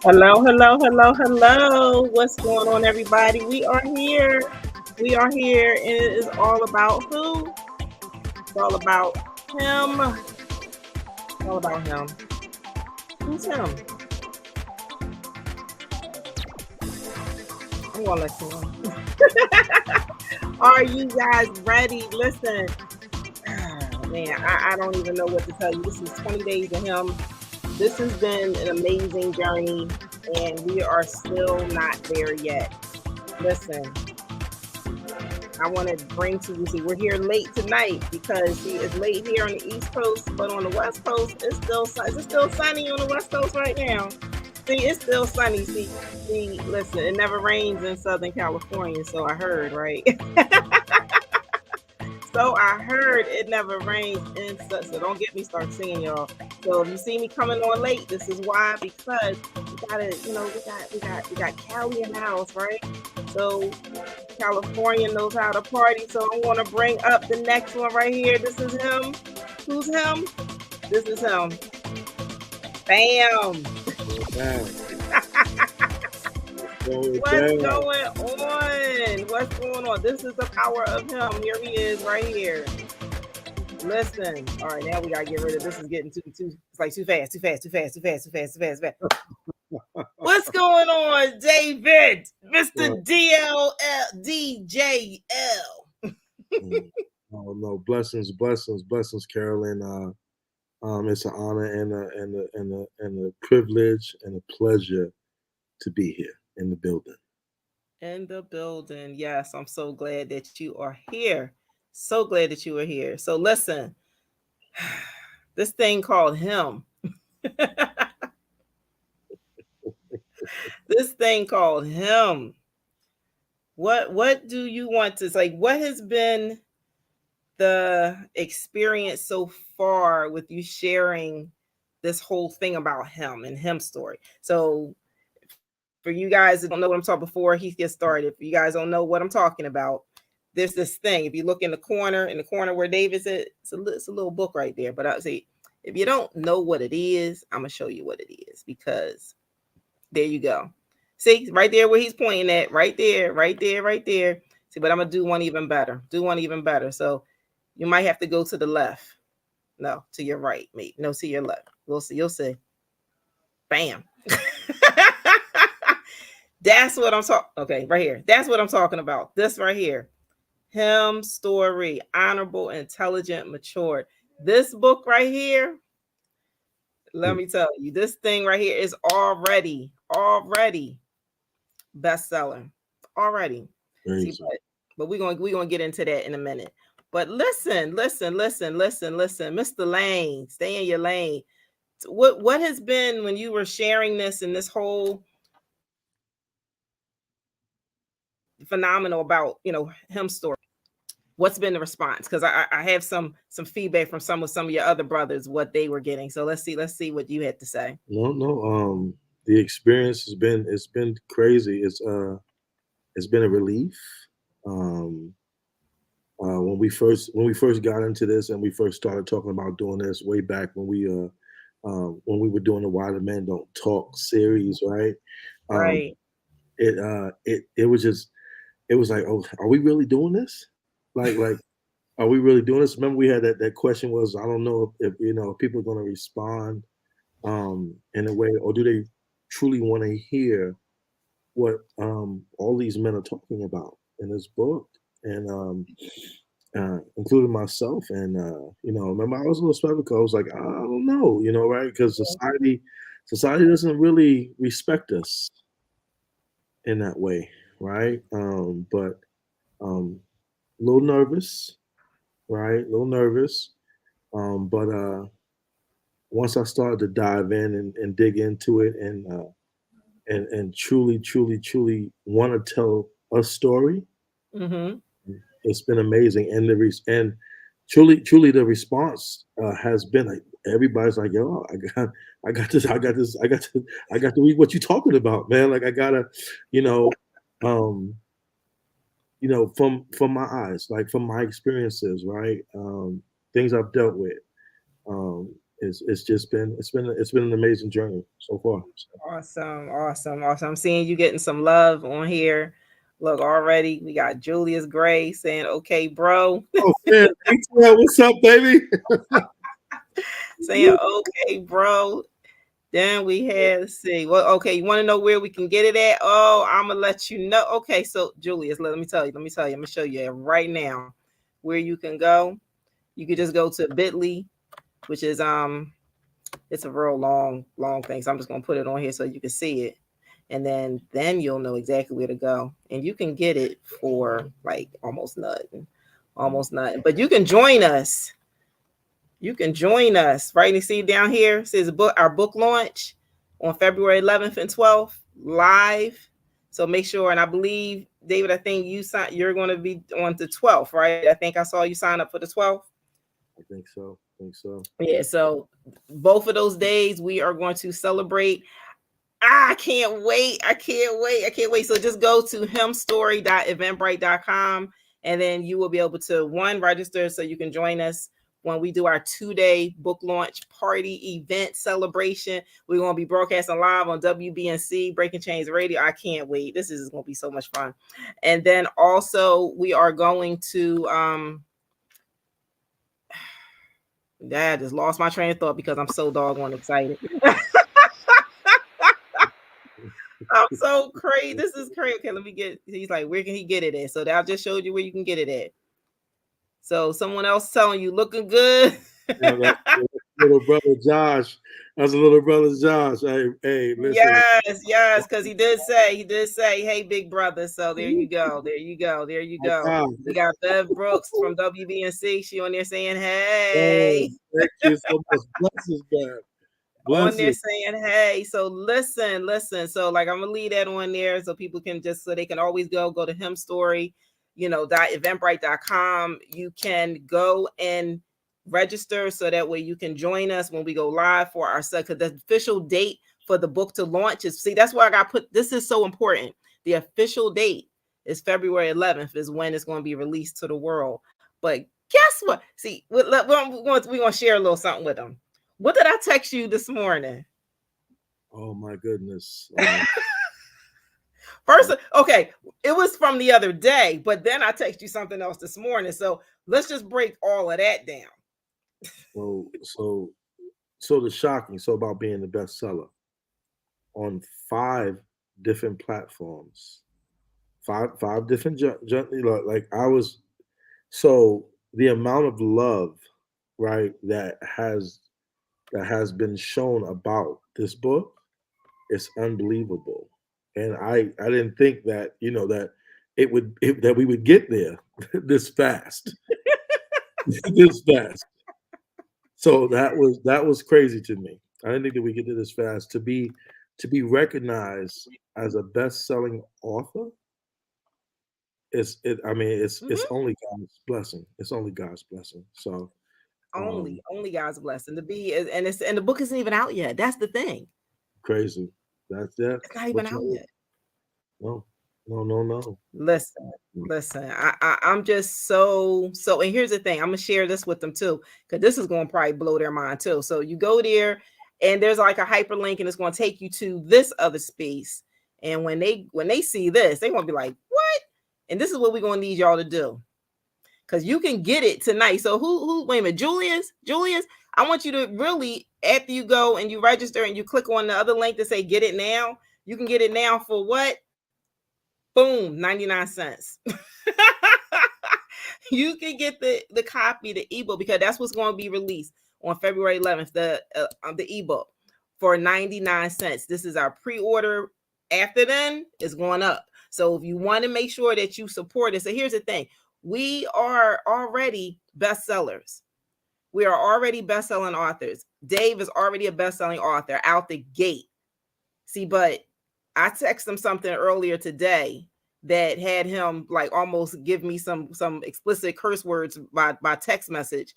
Hello, hello, hello, hello. What's going on, everybody? We are here. We are here, and it is all about who? It's all about him. It's all about him. Who's him? I'm gonna let you know. Are you guys ready? Listen, man, I don't even know what to tell you. This is 20 days of him. This has been an amazing journey, and we are still not there yet. Listen, I want to bring to you. See, we're here late tonight because see, it's late here on the East Coast, but on the West Coast, it's still it's still sunny on the West Coast right now. See, it's still sunny. See, listen, it never rains in Southern California, so I heard, right? So I heard it never rains in such. So don't get me start singing, y'all. So if you see me coming on late, this is why because we gotta, we got Cali in the house, right? So California knows how to party. So I want to bring up the next one right here. This is him. Who's him? This is him. Bam. Down. What's going on? What's going on? This is the power of him. Here he is right here. Listen. All right, now we gotta get rid of this. Is getting too it's like too fast, too fast, too fast, too fast, too fast, too fast, too fast. What's going on, David? Mr. DJL. Oh no, blessings, Carolyn. It's an honor and a privilege and a pleasure to be here in the building. In the building. Yes, I'm so glad that you are here. So glad that you are here. So listen, this thing called him. This thing called him. What do you want to like what has been the experience so far with you sharing this whole thing about him and HIMStory? So for you guys that don't know what I'm talking before he gets started, if you guys don't know what I'm talking about, there's this thing. If you look in the corner where David's at, it's a little book right there. But I say, if you don't know what it is, I'm gonna show you what it is because there you go. See, right there where he's pointing at, right there, right there, right there. See, but I'm gonna do one even better. Do one even better. So you might have to go to the left. No, to your right, mate. No, to your left. We'll see. You'll see. Bam. That's what I'm talking. Okay, right here. That's what I'm talking about. This right here. HIMStory, honorable, intelligent, matured. This book right here, let me tell you, this thing right here is already bestseller. Already. See, but we're gonna get into that in a minute. But listen, Mr. Layne, stay in your lane. What has been when you were sharing this and this whole phenomenal about HIMStory? What's been the response? Because I have some feedback from some of your other brothers what they were getting. So let's see what you had to say. No. The experience it's been crazy. It's been a relief. Um, when we first got into this and we first started talking about doing this way back when we were doing the Why the Men Don't Talk series, right? Um, Right. it was just it was like, oh, are we really doing this? Like are we really doing this? Remember we had that question was, I don't know if if people are going to respond in a way, or do they truly want to hear what all these men are talking about in this book, and including myself. And remember, I was a little skeptical. I was like, I don't know, right? Because society doesn't really respect us in that way, right? But a little nervous, right? A little nervous. But once I started to dive in and dig into it, and truly want to tell a story, Mm-hmm. it's been amazing. And and truly the response has been like, everybody's like, yo, I got to read what you're talking about, man. Like I gotta, you know, um, from my eyes, like from my experiences, right? Things I've dealt with. Um, It's been an amazing journey so far. So. Awesome, awesome, awesome. I'm seeing you getting some love on here. Look, already we got Julius Gray saying, "Okay, bro," Oh man, ATL, what's up, baby? saying, "Okay, bro." Then we had, let's see. Well, okay, you want to know where we can get it at? Oh, I'm gonna let you know. Okay, so Julius, let me tell you. Let me tell you. I'm gonna show you right now where you can go. You could just go to Bitly, which is it's a real long thing. So I'm just gonna put it on here so you can see it, and then you'll know exactly where to go, and you can get it for like almost nothing. But you can join us. You can join us, right? You see down here it says our book launch on February 11th and 12th live. So make sure, and I believe David, I think you're going to be on the 12th, right? I think I saw you sign up for the 12th. I think so. I think so. Yeah, so both of those days we are going to celebrate. I can't wait. I can't wait. I can't wait. So just go to himstory.eventbrite.com and then you will be able to register so you can join us when we do our 2-day book launch party event celebration. We're going to be broadcasting live on WBNC Breaking Chains Radio. I can't wait. This is going to be so much fun. And then also we are going to I just lost my train of thought because I'm so doggone excited. I'm so crazy. This is crazy. Okay, let me get. He's like, where can he get it at? So that I just showed you where you can get it at. So someone else telling you looking good. Yeah, that's little brother Josh. That's a little brother Josh. Hey, listen. Yes, because he did say, hey, big brother. So there you go, there you go, there you My go. God. We got Bev Brooks from WBNC. She on there saying, Oh, hey. thank you so much. Blessings, man. On there Blessings. saying, hey, so listen. So like I'm gonna leave that on there so people can just so they can always go to HIMStory, .eventbrite.com. You can go and register so that way you can join us when we go live for our set. Because the official date for the book to launch is that's why I got put. This is so important. The official date is February 11th is when it's going to be released to the world. But guess what? See, we're going to share a little something with them. What did I text you this morning? Oh my goodness. First, okay, it was from the other day, but then I texted you something else this morning. So let's just break all of that down. So so so the shocking. So about being the bestseller on 5 different platforms. Five different like I was. So the amount of love, right, that has been shown about this book is unbelievable. And I didn't think that, that that we would get there this fast. This fast. So that was crazy to me. I didn't think that we could do this fast. To be recognized as a best-selling author I mean it's Mm-hmm. only God's blessing. It's only God's blessing. So Only God's blessing to be, and the book isn't even out yet. That's the thing. crazy. That's that. It's not even But out yet. no, no, no, no. Listen, listen. I'm just so. And here's the thing. I'm gonna share this with them too, because this is gonna probably blow their mind too. So you go there, and there's like a hyperlink, and it's gonna take you to this other space. And when they see this, they're gonna be like, "What?" And this is what we're gonna need y'all to do, because you can get it tonight. So who? Wait a minute, Julius. I want you to really, after you go and you register and you click on the other link to say get it now. You can get it now for what? Boom, 99 cents. You can get the copy, the ebook, because that's what's going to be released on February 11th, the ebook for 99 cents. This is our pre-order. After then, it's going up. So if you want to make sure that you support it. So here's the thing. We are already bestsellers. We are already best-selling authors. Dave is already a best-selling author out the gate. See, but I texted him something earlier today that had him like almost give me some explicit curse words by text message.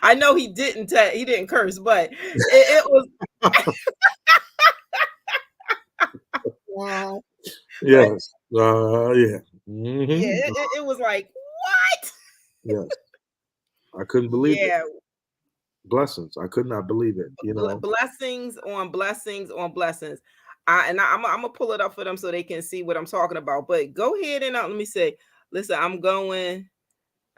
I know he didn't curse, but it was Wow. but Yes. Yeah. yeah, Hmm. it was like what? Yes. I couldn't believe it. Yeah, Blessings. I could not believe it. You know. blessings on blessings on blessings. I'm gonna pull it up for them so they can see what I'm talking about. But go ahead and let me say, listen, I'm going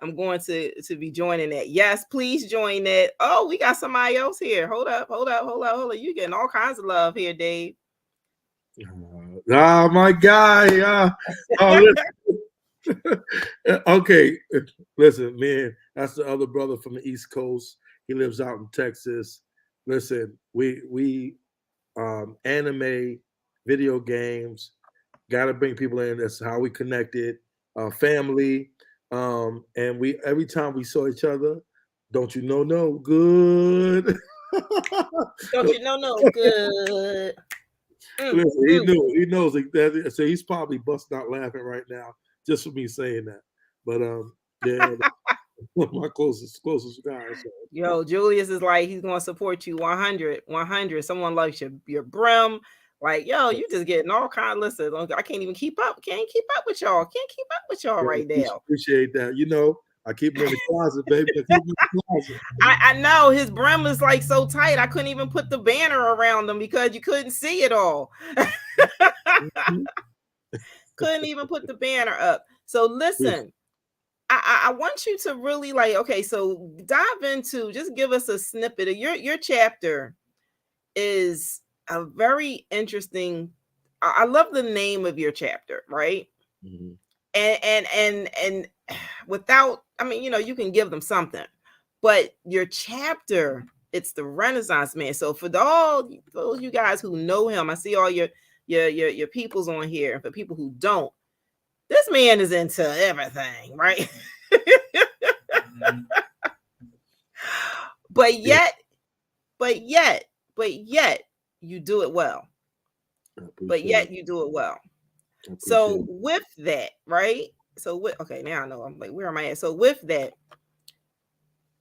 to be joining that. Yes, please join that. Oh, we got somebody else here. Hold up, hold up, hold up, hold up. You getting all kinds of love here, Dave. My guy. Oh, okay. Listen, man, that's the other brother from the East Coast. He lives out in Texas. Listen, we anime, video games. Got to bring people in. That's how we connected. Family. And we every time we saw each other, don't you know no good. Don't you know no good? Listen, he knew. He knows that. So he's probably busting out laughing right now just for me saying that. But yeah, one of my closest guys. So. Yo, Julius is like, he's gonna support you 100, 100. Someone likes your brim. Like, yo, you just getting all kind of listen. I can't even keep up. Can't keep up with y'all. Can't keep up with y'all Yeah, right now. appreciate that. You know, I keep them in the closet, baby. I keep them in the closet. I know his brim is like so tight. I couldn't even put the banner around them because you couldn't see it all. Mhm. Couldn't even put the banner up. So Yes. listen, I want you to really like, okay, so dive into, just give us a snippet of your chapter is a very interesting. I love the name of your chapter, right? Mhm. And without, I mean, you can give them something, but your chapter, it's the Renaissance man. So for all those you guys who know him, I see all your peoples on here. And for people who don't, this man is into everything, right? but Yeah, yet, but yet, but yet, you do it well. I But appreciate it. yet, you do it well. I appreciate So it. with that, right? So with, okay, now I know. I'm like, where am I at? So with that,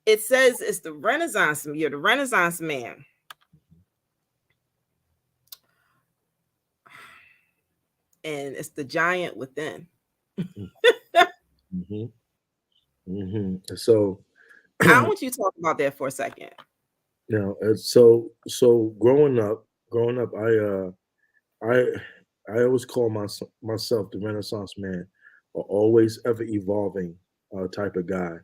it says it's the Renaissance. You're the Renaissance man, and it's the giant within. Mm-hmm. Mm-hmm. So I want you to talk about that for a second. now, so growing up, I I always call myself the Renaissance man, or always ever evolving type of guy.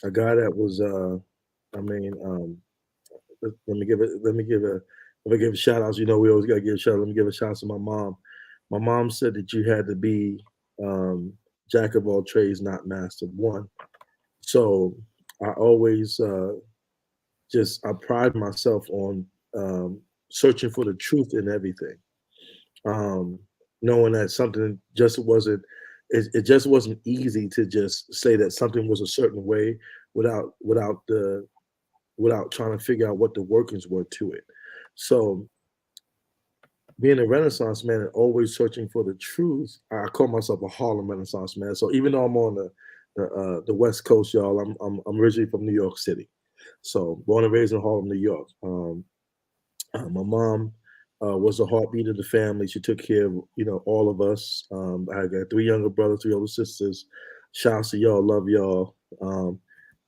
A guy that was, I mean, let me give a shout outs. You know, we always gotta give a shout out. Let me give a shout out to my mom. My mom said that you had to be um, jack of all trades, not master of one. So I always just I pride myself on searching for the truth in everything. Um, Knowing that something just wasn't it just wasn't easy to just say that something was a certain way without trying to figure out what the workings were to it. So being a Renaissance man and always searching for the truth, I call myself a Harlem Renaissance man. So even though I'm on the West Coast, y'all, I'm originally from New York City. So born and raised in Harlem, New York. My mom was the heartbeat of the family. She took care of all of us. I got three younger brothers, three older sisters. Shouts to y'all, love y'all.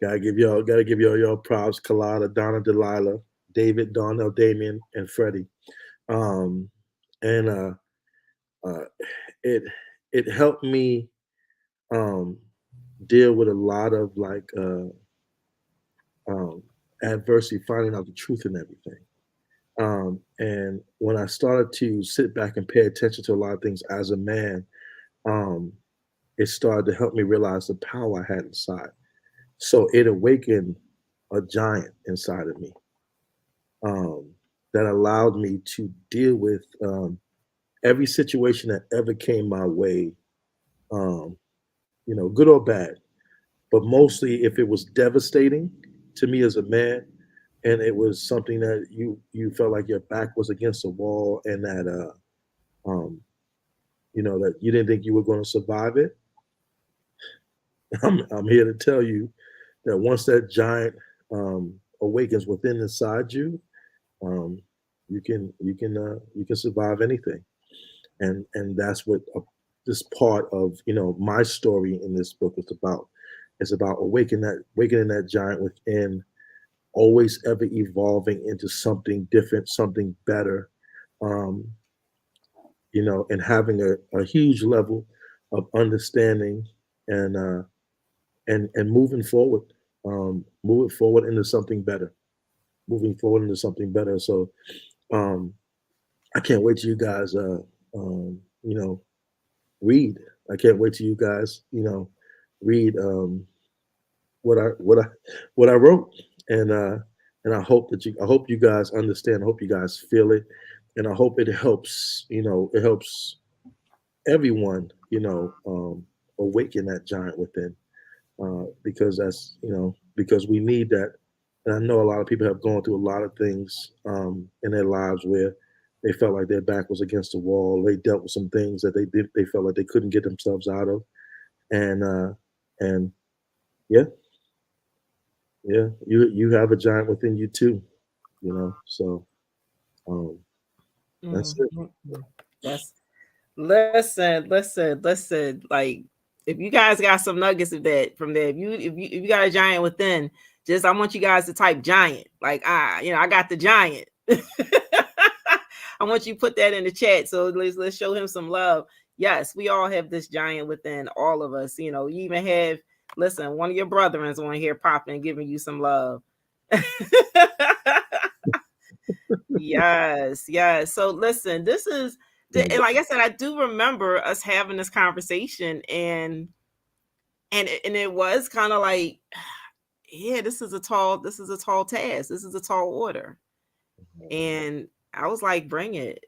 Gotta give y'all your props. Kalada, Donna, Delilah, David, Donnell, Damien, and Freddie. Um, and uh, it it helped me um, deal with a lot of like um, adversity, finding out the truth in everything. And when I started to sit back and pay attention to a lot of things as a man, um, it started to help me realize the power I had inside. So it awakened a giant inside of me um, that allowed me to deal with every situation that ever came my way, um, good or bad. But mostly, if it was devastating to me as a man, and it was something that you felt like your back was against the wall, and that um, that you didn't think you were going to survive it. I'm here to tell you that once that giant awakens within inside you, um, you can survive anything, and that's what this part of my story in this book is about. It's about awakening that giant within, always ever evolving into something different, something better, um, and having a huge level of understanding and and moving forward into something better, moving forward into something better. So um, I can't wait till you guys, um, you know, read. I can't wait till you guys, read what I what I what I wrote, and I hope I hope you guys understand. I hope you guys feel it, and I hope it helps. It helps everyone. Awaken that giant within, because because we need that. And I know a lot of people have gone through a lot of things in their lives where they felt like their back was against the wall. They dealt with some things that they felt like they couldn't get themselves out of, and and yeah, yeah, you have a giant within you too. So um, that's Mm, it. mm, mm. That's listen. Like, if you guys got some nuggets of that from there, if you got a giant within, just I want you guys to type giant. Like, I got the giant. I want you to put that in the chat. So let's show him some love. Yes, we all have this giant within all of us. You even have, listen, one of your brethrens on here popping, giving you some love. Yes, yes. So listen, this is and like I said, I do remember us having this conversation, and it was kind of like, yeah, this is a tall task. This is a tall order. And I was like, bring it.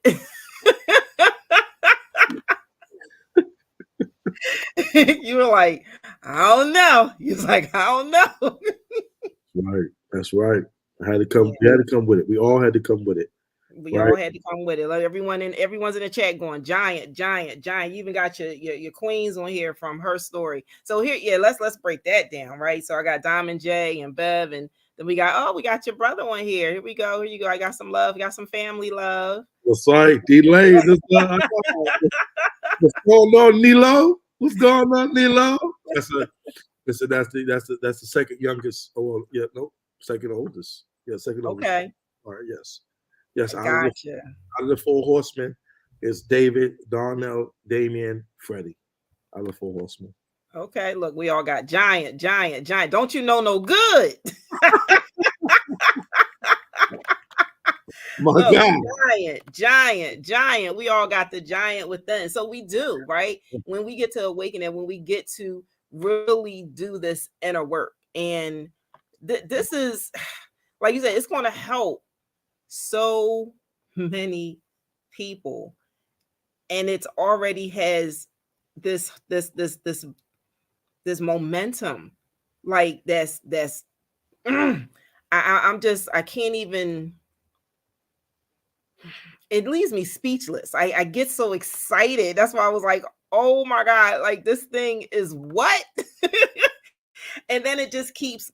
You were like, I don't know. You was like, I don't know. Right. That's right. I had to Yeah. come. We had to come with it. We all had to come with it. We Right. all had to come with it. Like everyone's in the chat going giant, giant, giant. You even got your queens on here from her story. So here, yeah, let's break that down, right? So I got Diamond J and Bev, and then we got your brother on here. Here we go. Here you go. I got some love. We got some family love. That's right. D Layne. What's going on, Nilo? What's going on, Nilo? That's the second youngest. Oh, well, yeah, no, second oldest. Yeah, second oldest. Okay, All right. Yes. Yes. I gotcha. Out of the four horsemen, it's David, Darnell, Damien, Freddie. Out of the four horsemen. Okay, look, we all got giant, giant, giant. Don't you know no good? My Look, God. giant, giant, giant. We all got the giant within. So we do, right? When we get to awaken it, when we get to really do this inner work. And this is, like you said, it's going to help so many people. And it's already has this momentum. Like that's I can't even, it leaves me speechless. I get so excited. That's why I was like, oh my God, like this thing is what? And then it just keeps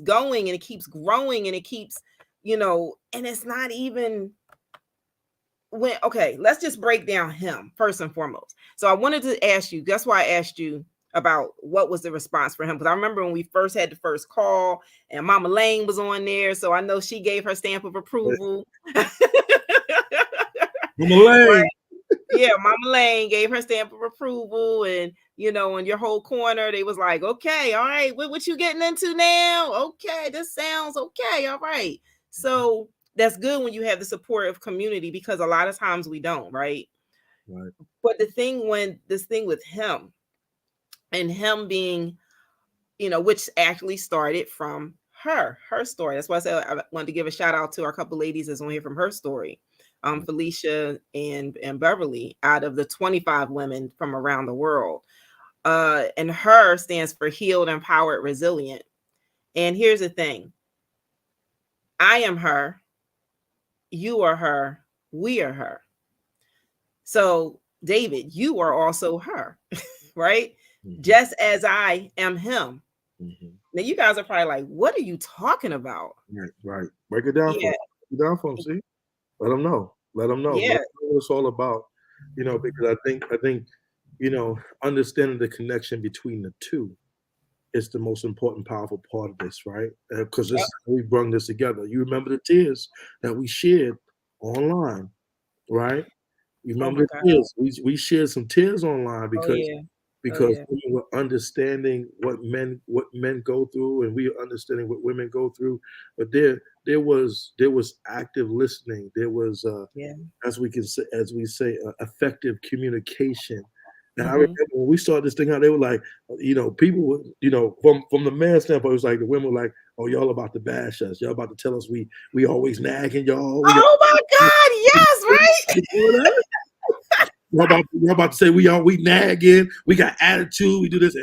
going, and it keeps growing, and it keeps, and it's not even when, okay, let's just break down him first and foremost. So I wanted to ask you, that's why I asked you about what was the response for him. Because I remember when we first had the first call and Mama Layne was on there. So I know she gave her stamp of approval. Mama Layne. Yeah, Mama Layne gave her stamp of approval, and in your whole corner, they was like, okay, all right, what you getting into now? Okay, this sounds okay, all right. So that's good when you have the support of community, because a lot of times we don't, right? Right. But this thing with him, and him being, which actually started from her story. That's why I said I wanted to give a shout out to our couple ladies that's on here from her story. Felicia and Beverly, out of the 25 women from around the world. And her stands for healed, empowered, resilient. And here's the thing. I am her, you are her, we are her. So, David, you are also her, right? Mm-hmm. Just as I am him. Mm-hmm. Now, you guys are probably like, what are you talking about? Right. Right. Break it down for Yeah, him. Break it down for him. See, let them know. Let them know. Let yeah, them know what it's all about. Because I think understanding the connection between the two. is the most important, powerful part of this, right? Because this Yep. is how we brung this together. You remember the tears that we shared online, right? You Oh remember my the God. tears. We shared some tears online Oh because yeah. Oh because yeah. we were understanding what men go through, and we are understanding what women go through. But there was active listening. There was Yeah. as we say, effective communication. And I remember Mm-hmm. when we started this thing out, they were like, people would, from the man's standpoint, it was like the women were like, "Oh, y'all about to bash us. Y'all about to tell us we always nagging y'all. We Oh my God. Yes. Right. y'all about to say we nagging. We got attitude. We do this."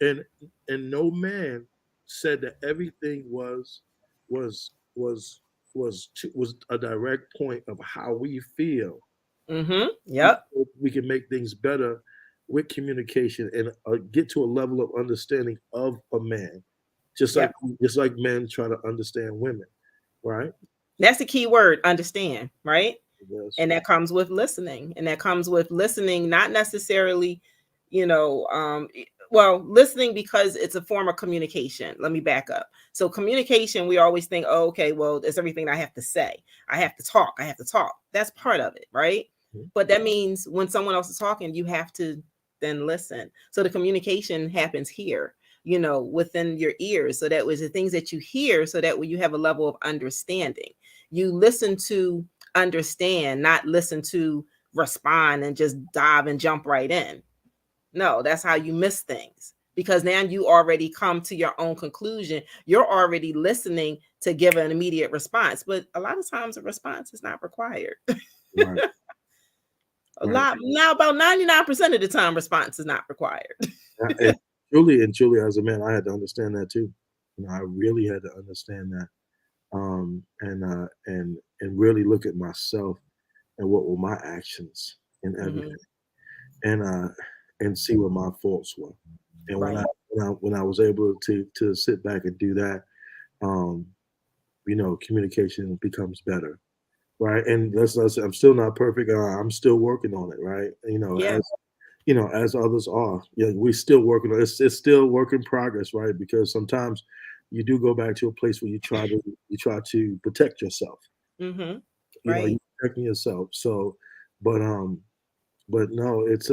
And and no man said that everything was was was a direct point of how we feel. Mm-hmm. We Yep. we can make things better with communication and get to a level of understanding of a man, just like Yep. just like men try to understand women, right? That's the key word, understand, right? Yes. And that comes with listening. And that comes with listening, not necessarily, you know, well, listening because it's a form of communication. Let me back up. So communication, we always think, oh, okay, well, it's everything I have to say. I have to talk. I have to talk. That's part of it, right? Mhm. But that means when someone else is talking, you have to then listen. So the communication happens here, within your ears. So that was the things that you hear, so that way you have a level of understanding. You listen to understand, not listen to respond and just dive and jump right in. No, that's how you miss things, because now you already come to your own conclusion. You're already listening to give an immediate response, but a lot of times a response is not required. Right, A right. lot now, about 99% of the time, response is not required. And truly, as a man, I had to understand that too. I really had to understand that, and really look at myself and what were my actions and Hmm. everything, and see what my faults were. And when I Right. when I was able to sit back and do that, um, communication becomes better, right? And let's say I'm still not perfect. I'm still working on it, right? Yeah. As others are. Yeah, we're still working on it. It's still work in progress, right? Because sometimes you do go back to a place where you try to protect yourself. Hmm. You're Right. protecting yourself. So, but no, it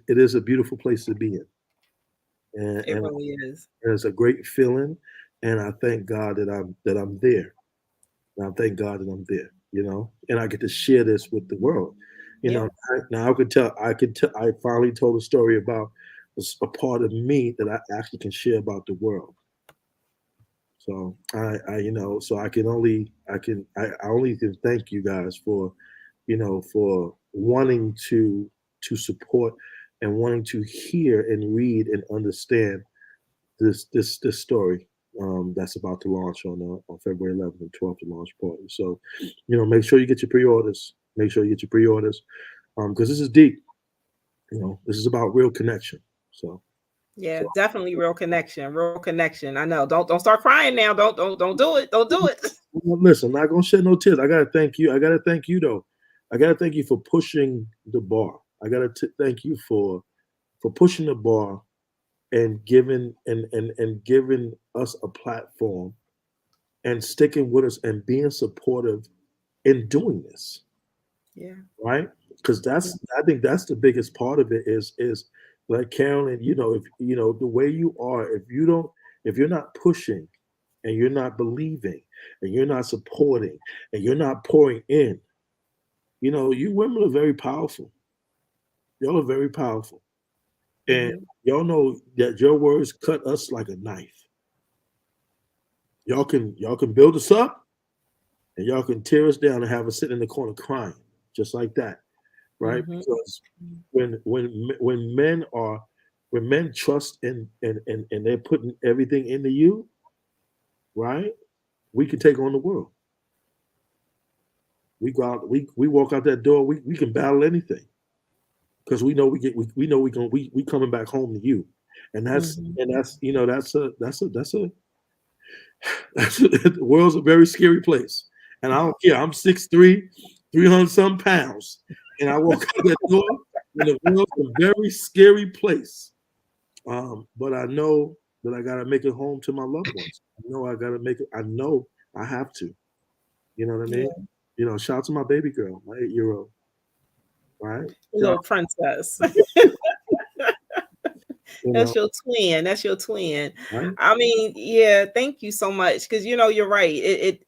is a beautiful place to be in, and, It and really is. it's a great feeling. And I thank God that I'm there. And I thank God that I'm there. And I get to share this with the world. Yeah. Now I finally told a story about a part of me that I actually can share about the world. So so I only can thank you guys for wanting to support and wanting to hear and read and understand this story that's about to launch on February 11th and 12th, the launch party. So, make sure you get your pre-orders. Make sure you get your pre-orders because this is deep. This is about real connection. So, Yeah, so definitely real connection. Real connection. I know. Don't start crying now. Don't do it. Don't do it. listen, I'm not gonna shed no tears. I gotta thank you. I gotta thank you though. I gotta thank you for pushing the bar. I gotta thank you for pushing the bar and giving us a platform and sticking with us and being supportive in doing this, Yeah. right? Because I think that's the biggest part of it is like Carolyn, if the way you are, if you're not pushing and you're not believing and you're not supporting and you're not pouring in, you women are very powerful. Y'all are very powerful. And Hmm. y'all know that your words cut us like a knife. Y'all can build us up and y'all can tear us down and have us sit in the corner crying, just like that, right? Hmm. Because when men trust and they're putting everything into you, right? We can take on the world. We go out, we walk out that door, we can battle anything because we know we coming back home to you, and that's Hmm. and that's you know that's a the world's a very scary place, and I don't care. I'm 6'3", 300 some pounds, and I walk out that door, and the world's a very scary place. But I know that I gotta make it home to my loved ones. I know I gotta make it. I know I have to. You know what I mean? Yeah. Shout out to my baby girl, my 8-year-old. Right? Shout, Little princess. you know, That's your twin. That's your twin. right? I mean, yeah, thank you so much. Because you're right.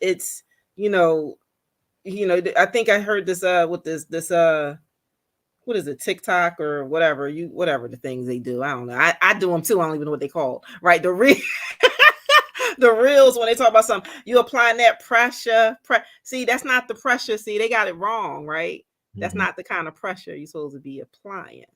It's you know, I think I heard this with this what is it, TikTok or whatever, whatever the things they do. I don't know. I do them too. I don't even know what they call. Right. The reels when they talk about something, you applying that pressure. See, that's not the pressure. See, they got it wrong, right? That's Hmm. not the kind of pressure you're supposed to be applying.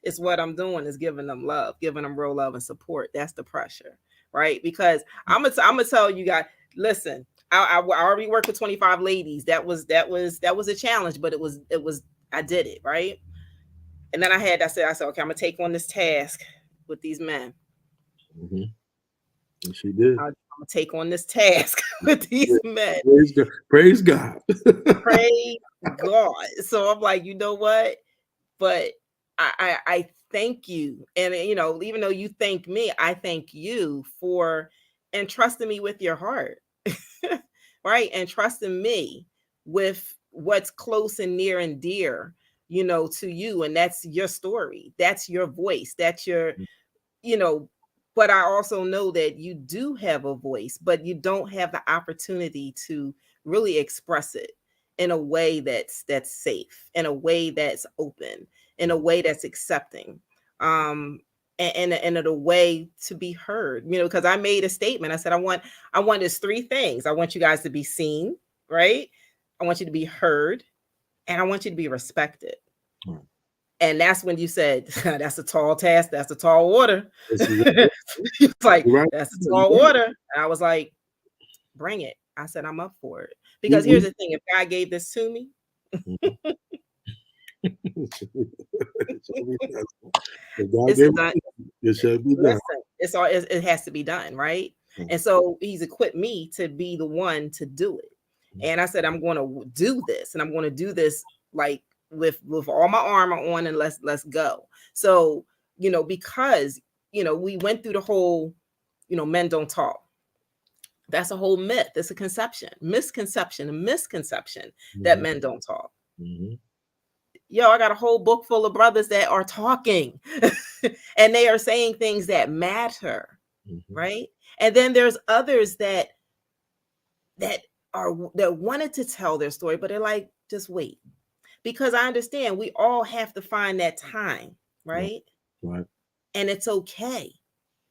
It's what I'm doing is giving them love, giving them real love and support. That's the pressure, right? Because I'm gonna tell you guys, listen, I already worked with 25 ladies. That was a challenge, but it was I did it, right? And then I said, okay, I'm gonna take on this task with these men. Hmm. And she did. I'm gonna take on this task with these Yeah. men. Praise God. Praise God. Praise God. So I'm like, you know what? But I thank you. And even though you thank me, I thank you for entrusting me with your heart. Right? And trusting me with what's close and near and dear, to you. And that's your story. That's your voice. That's your, you know, but I also know that you do have a voice, but you don't have the opportunity to really express it in a way that's safe, in a way that's open, in a way that's accepting. And in a way to be heard, because I made a statement. I said, I want this three things. I want you guys to be seen, right? I want you to be heard, and I want you to be respected. Right. And that's when you said, that's a tall task, that's a tall order. Yes, you're It's like, right. that's a You're tall right. order. And I was like, bring it. I said, I'm up for it. We, Because here's we, the thing, if God gave this to me, Mhm. It shall be done. If God it's a gave done. it, it shall be done. Listen, it has to be done, right? Right. And so he's equipped me to be the one to do it. And I said, I'm going to do this, and I'm going to do this like with all my armor on, and let's go. So, because we went through the whole, men don't talk. That's a whole myth. It's a misconception, a misconception that Mhm. men don't talk. Mhm. Yo, I got a whole book full of brothers that are talking and they are saying things that matter, Mhm. right? And then there's others that wanted to tell their story, but they're like, just wait. Because I understand we all have to find that time, Right. right? Right. And it's okay.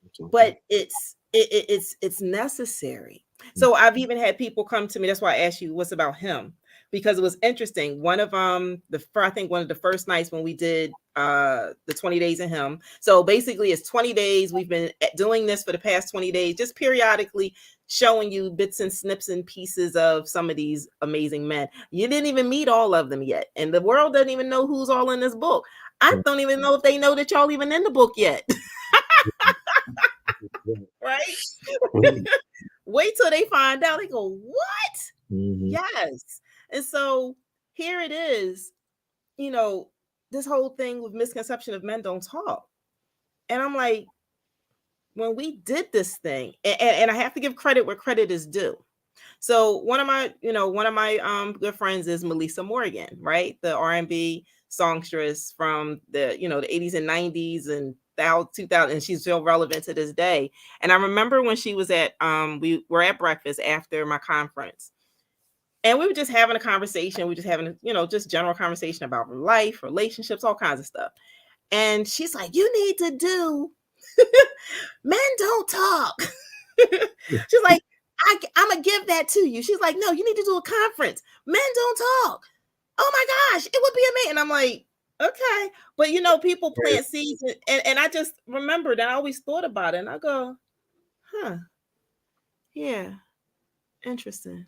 It's okay. But it's necessary. So I've even had people come to me. That's why I asked you what's about him, because it was interesting. One of I think one of the first nights when we did the 20 days of him. So basically it's 20 days. We've been doing this for the past 20 days, just periodically showing you bits and snips and pieces of some of these amazing men. You didn't even meet all of them yet, and the world doesn't even know who's all in this book. I Right. don't even know if they know that y'all even in the book yet. Right. Right? Right. Wait till they find out. They go, what? Mhm. Yes. And so here it is, you know, this whole thing with misconception of men don't talk. And I'm like, when we did this thing, and I have to give credit where credit is due. So one of my good friends is Melissa Morgan, right? The R&B songstress from the 80s and 90s and 2000, and she's still relevant to this day. And I remember when she was we were at breakfast after my conference, and we were just having a conversation. We were just having, just general conversation about life, relationships, all kinds of stuff. And she's like, "You need to do Men Don't Talk." She's like, I'm gonna give that to you. She's like, "No, you need to do a conference. Men Don't Talk. Oh my gosh, it would be amazing." And I'm like, okay. But people plant seeds, and I just remembered, and I always thought about it, and I go, huh, yeah, interesting.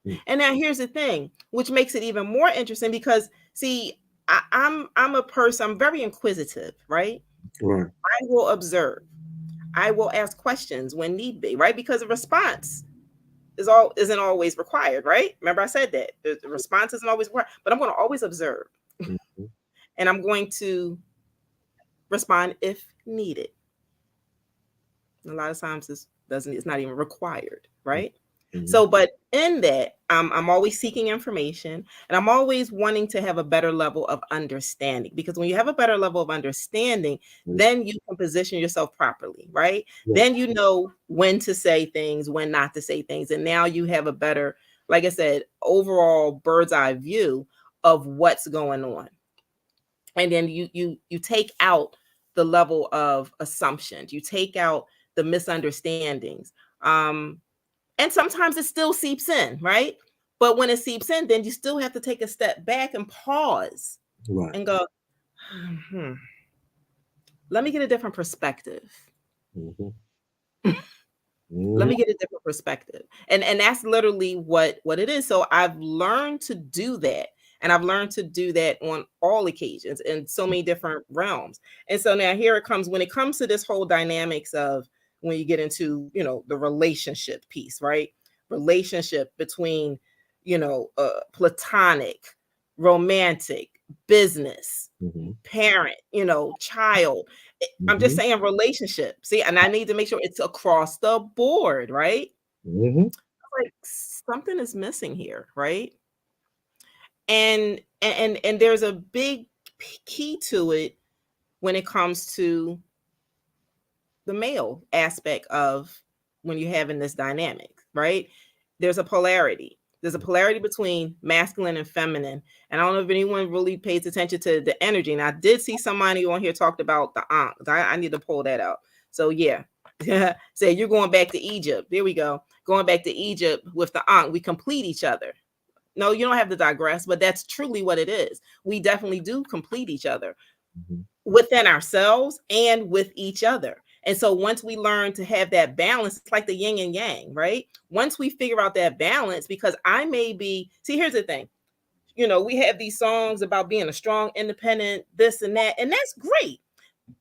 Mhm. And now here's the thing, which makes it even more interesting because see, I'm a person, I'm very inquisitive, right? Right. I will observe. I will ask questions when need be, right? Because a response isn't always required, right? Remember I said that. The response isn't always required, but I'm going to always observe, Mhm. and I'm going to respond if needed. A lot of times it's not even required, right? Mhm. So, but in that, I'm always seeking information, and I'm always wanting to have a better level of understanding, because when you have a better level of understanding, Yes. then you can position yourself properly, right? Then Yes. you know when to say things, when not to say things, and now you have a better, like I said, overall bird's eye view of what's going on. And then you take out the level of assumptions, you take out the misunderstandings. And sometimes it still seeps in, right? But when it seeps in, then you still have to take a step back and pause Right. and go, hmm, let me get a different perspective. Mhm. Let Mhm. me get a different perspective. And that's literally what it is. So I've learned to do that, and I've learned to do that on all occasions in so many different realms. And so now here it comes, when it comes to this whole dynamics of when you get into, the relationship piece, right? Relationship between, platonic, romantic, business, Mhm. parent, child. I'm just Mhm. saying relationship. See, and I need to make sure it's across the board, right? Mhm. Like something is missing here, right? And there's a big key to it when it comes to the male aspect of when you're having this dynamic, right? There's a polarity. There's a polarity between masculine and feminine. And I don't know if anyone really pays attention to the energy. And I did see somebody on here talked about the ankh. I need to pull that out. So yeah. Say you're going back to Egypt. There we go. Going back to Egypt with the ankh. We complete each other. No, you don't have to digress, but that's truly what it is. We definitely do complete each other Mhm. within ourselves and with each other. And so once we learn to have that balance, it's like the yin and yang, right? Once we figure out that balance, because I may be, see, here's the thing, we have these songs about being a strong, independent, this and that's great.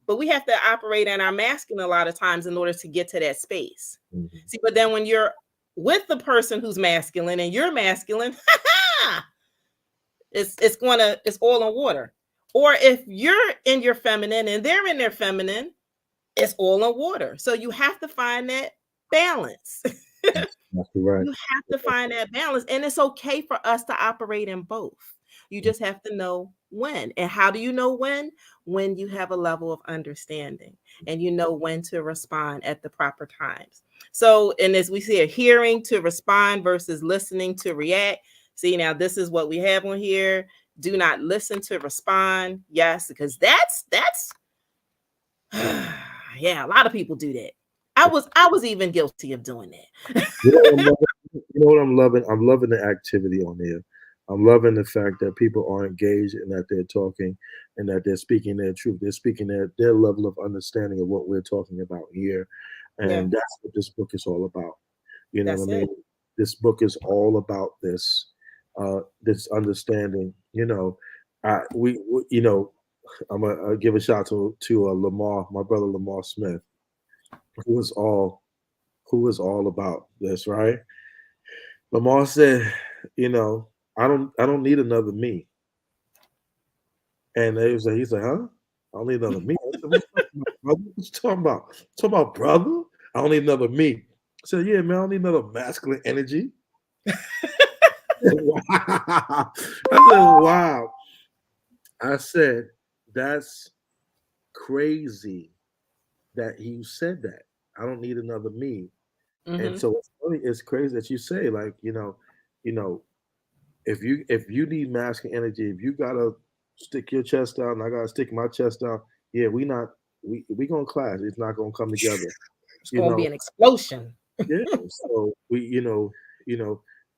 But we have to operate in our masculine a lot of times in order to get to that space. Mhm. See, but then when you're with the person who's masculine and you're masculine, it's oil and water. Or if you're in your feminine and they're in their feminine, it's oil and water. So you have to find that balance. That's right. You have to find that balance. And it's okay for us to operate in both. You just have to know when. And how do you know when? When you have a level of understanding and you know when to respond at the proper times. So, and as we see, a hearing to respond versus listening to react. See, now this is what we have on here. Do not listen to respond. Yes, because that's yeah, a lot of people do that. I was even guilty of doing that. You know what I'm loving? You know what I'm loving? I'm loving the activity on here. I'm loving the fact that people are engaged and that they're talking and that they're speaking their truth. They're speaking their level of understanding of what we're talking about here. Yeah, And that's what this book is all about. You know what that's I it. mean? This book is all about this understanding. I'm gonna give a shout to Lamar, my brother Lamar Smith, who is all who is all about this, right? Lamar said, I don't need another me. And he's like, huh? I don't need another me. I said, what you talking about, brother? What you talking about? Talking about brother? I don't need another me. I said, yeah, man, I don't need another masculine energy. Wow. I said, wow. I said, that's crazy that you said that. I don't need another me. And Mm-hmm. so it's funny, it's crazy that you say, like, you know, if you need masculine energy, if you gotta stick your chest out and I gotta stick my chest out, yeah, we gonna clash. It's not gonna come together. It's You gonna be know, an explosion. yeah. So you know,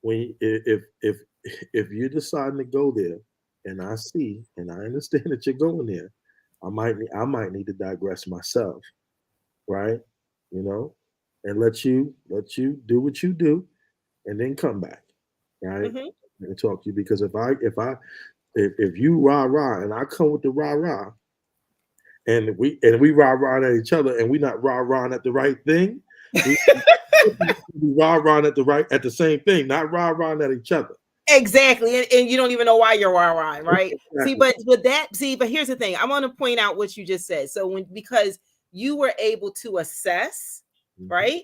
when if you're deciding to go there, and I see and I understand that you're going there, I might need to digress myself, right? You know, and let you do what you do, and then come back, right? Mm-hmm. And talk to you because if you rah rah and I come with the rah rah and we rah rah at each other and we not rah rah at the right thing, we rah rah at the same thing, not rah rah at each other. Exactly. And you don't even know why you're wild, right? See, Exactly. but with that, see, but here's the thing. I want to point out what you just said. So because you were able to assess, Mhm. right?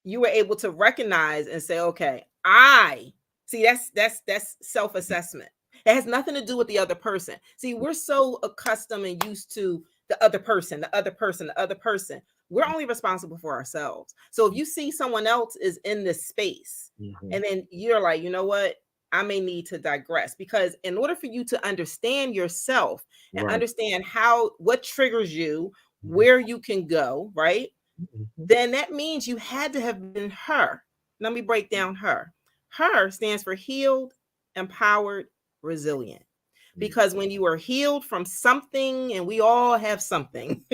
You were able to recognize and say, okay, I see that's self-assessment. It has nothing to do with the other person. See, we're so accustomed and used to the other person, the other person, the other person. We're only responsible for ourselves. So if you see someone else is in this space Mhm. and then you're like, you know what? I may need to digress, because in order for you to understand yourself and Right. understand how what triggers you, Mhm. where you can go, right? Mhm. Then that means you had to have been her. Let me break down her. Her stands for healed, empowered, resilient. Mhm. Because when you are healed from something, and we all have something,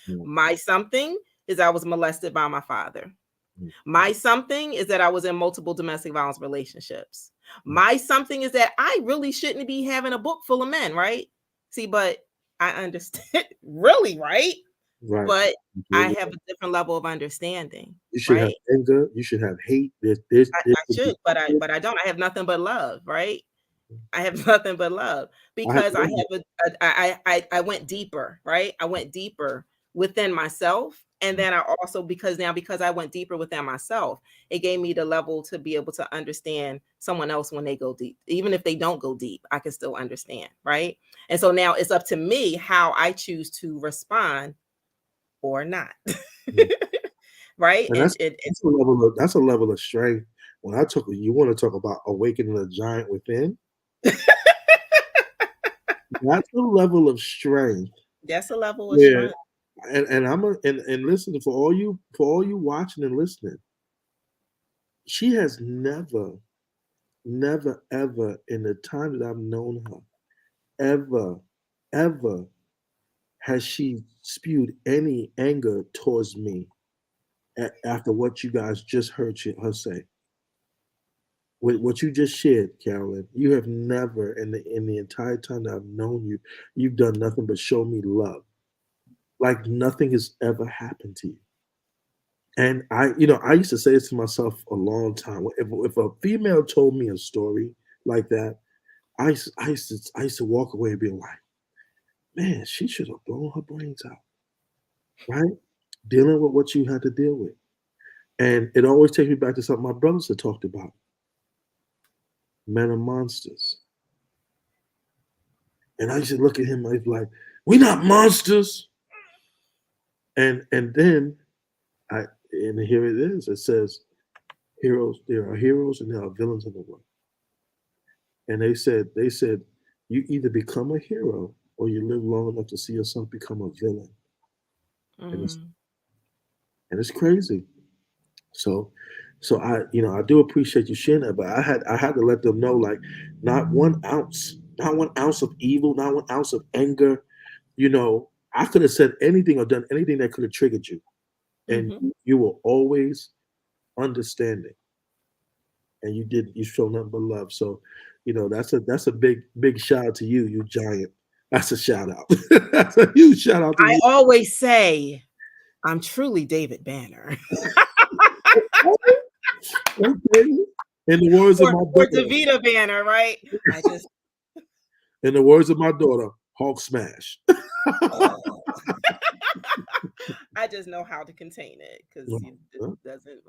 Mhm. my something is I was molested by my father. Mhm. My something is that I was in multiple domestic violence relationships. My something is that I really shouldn't be having a book full of men, right? See, but I understand, really, right? Right. But I Absolutely. have a different level of understanding, You should have right? anger. You should have hate. There I should be should, but I hatred. but I don't. I have nothing but love, right? I have nothing but love, I have because I anger. have I went deeper, right? I went deeper within myself. And then I also, because I went deeper within myself, it gave me the level to be able to understand someone else when they go deep. Even if they don't go deep, I can still understand, right? And so now it's up to me how I choose to respond or not. Mhm. Right? And And it that's a level of strength. When I took you want to talk about awakening the giant within, that's a level of strength that's a level of where strength. and I'm a, and listen for all you watching and listening, she has never ever in the time that I've known her, ever, ever has she spewed any anger towards me after what you guys just heard her say. With what you just shared, Carolyn, you have never in the entire time that I've known you, you've done nothing but show me love. Like nothing has ever happened to you. And I used to say this to myself a long time. If a female told me a story like that, I used to walk away and be like, man, she should have blown her brains out, right? Dealing with what you had to deal with. And it always takes me back to something my brothers had talked about. Men are monsters. And I used to look at him, I'd be like, we're not monsters. And then I and here it is. It says heroes, there are heroes and there are villains in the world. And they said, you either become a hero or you live long enough to see yourself become a villain. And it's Mm, and it's crazy. So I do appreciate you sharing that, but I had to let them know, like, not 1 ounce of evil, not 1 ounce of anger. I could have said anything or done anything that could have triggered you. And mhm. you were always understanding, and you show nothing but love. So, that's a big shout out to you, you giant. That's a shout out. That's a huge shout out to I you. always say I'm truly David Banner. Okay. In the words of or my or daughter, Davita Banner, right? I just in the words of my daughter, Hulk smash. I just know how to contain it, because it Huh? doesn't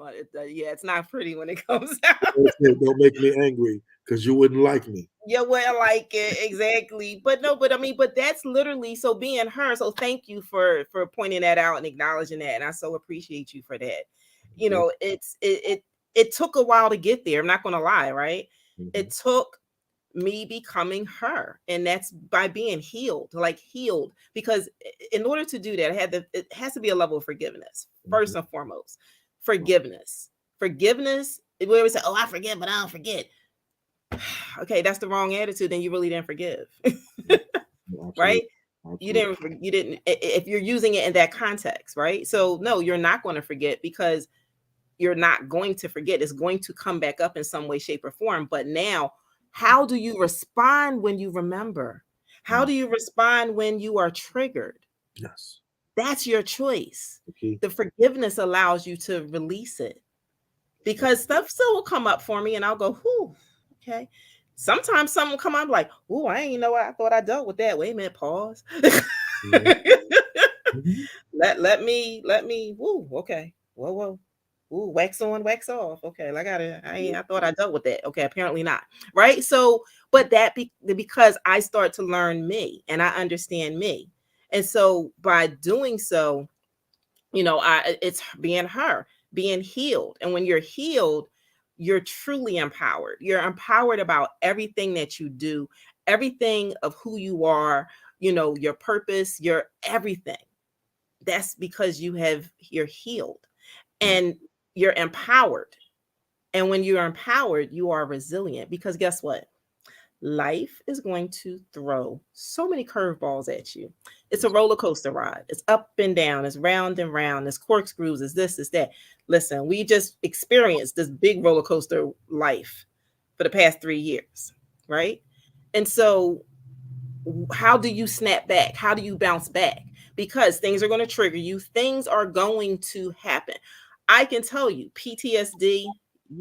yeah, it's not pretty when it comes out. Don't make me angry because you wouldn't like me. Yeah, well, like it exactly. But no, but I mean, but that's literally so being her. So thank you for pointing that out and acknowledging that. And I so appreciate you for that. Yeah. It took a while to get there. I'm not gonna lie, right? Mhm. It took me becoming her, and that's by being healed, like healed. Because in order to do that, it has to be a level of forgiveness, Mhm. first and foremost. Forgiveness. We always say, oh, I forgive, but I don't forget. Okay, that's the wrong attitude. Then you really didn't forgive. Right? Absolutely. You Absolutely. didn't if you're using it in that context, right? So no, you're not going to forget, because you're not going to forget. It's going to come back up in some way, shape, or form. But now, how do you respond when you remember? How Mm. do you respond when you are triggered? Yes. That's your choice. Okay. The forgiveness allows you to release it, because stuff still will come up for me and I'll go, whoo, okay. Sometimes something will come up like, oh, I ain't know what I thought I dealt with that. Wait a minute, pause. Mhm. Mhm. let me, woo, okay. Whoa, whoa. Ooh, wax on, wax off. Okay, I gotta. I thought I dealt with that. Okay, apparently not. Right. So, but because I start to learn me and I understand me, and so by doing so, it's being her, being healed, and when you're healed, you're truly empowered. You're empowered about everything that you do, everything of who you are. Your purpose, your everything. That's because you're healed Right. and you're empowered. And when you're empowered, you are resilient because guess what? Life is going to throw so many curveballs at you. It's a roller coaster ride. It's up and down, it's round and round, it's corkscrews, it's this, it's that. Listen, we just experienced this big roller coaster life for the past 3 years, right? And so how do you snap back? How do you bounce back? Because things are going to trigger you, things are going to happen. I can tell you, PTSD,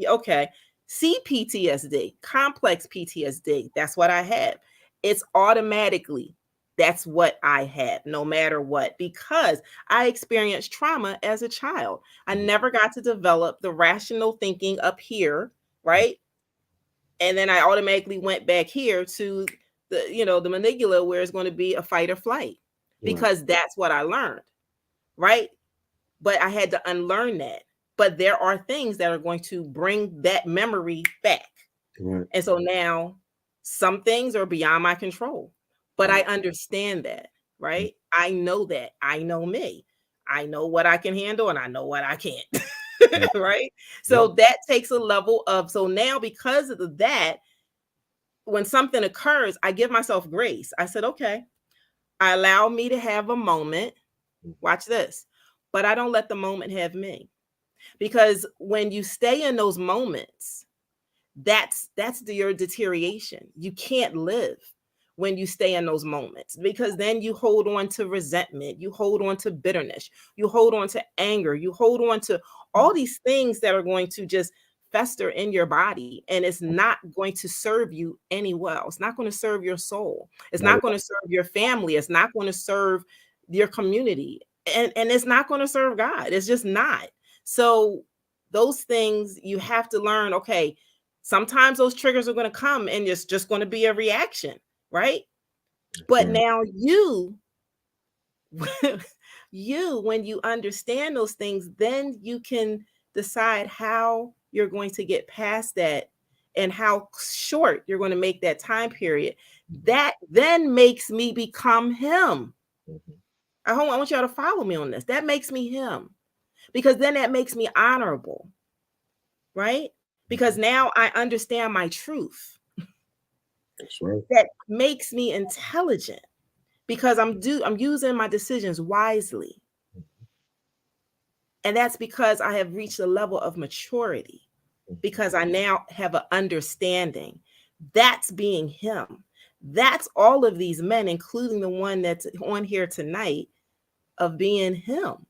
okay, CPTSD, complex PTSD, that's what I have. It's automatically, that's what I have, no matter what, because I experienced trauma as a child. I never got to develop the rational thinking up here, right? And then I automatically went back here to the manipula where it's going to be a fight or flight Right. because that's what I learned, right? But I had to unlearn that. But there are things that are going to bring that memory back. Right. And so now some things are beyond my control, but I Right. understand that, right? I know that. I know me. I know what I can handle and I know what I can't. Right. Right? Yep. So that takes a level of, so now because of that, when something occurs, I give myself grace. I said, okay, I allow me to have a moment. Mhm. Watch this. But I don't let the moment have me. Because when you stay in those moments, your deterioration. You can't live when you stay in those moments because then you hold on to resentment, you hold on to bitterness, you hold on to anger, you hold on to all these things that are going to just fester in your body, and it's not going to serve you any well. It's not going to serve your soul, it's Not not at going to serve your family, it's not going to serve your community, and it's not going to serve God. It's just not. So those things you have to learn. Okay, sometimes those triggers are going to come and it's just going to be a reaction, right? But right. now you, when you understand those things, then you can decide how you're going to get past that and how short you're going to make that time period. Mhm. That then makes me become him. Mhm. I want y'all to follow me on this. That makes me him because then that makes me honorable, right? Because Mhm. now I understand my truth. That's right. That makes me intelligent because I'm using my decisions wisely. And that's because I have reached a level of maturity Mhm. because I now have an understanding. That's being him. That's all of these men, including the one that's on here tonight, of being him.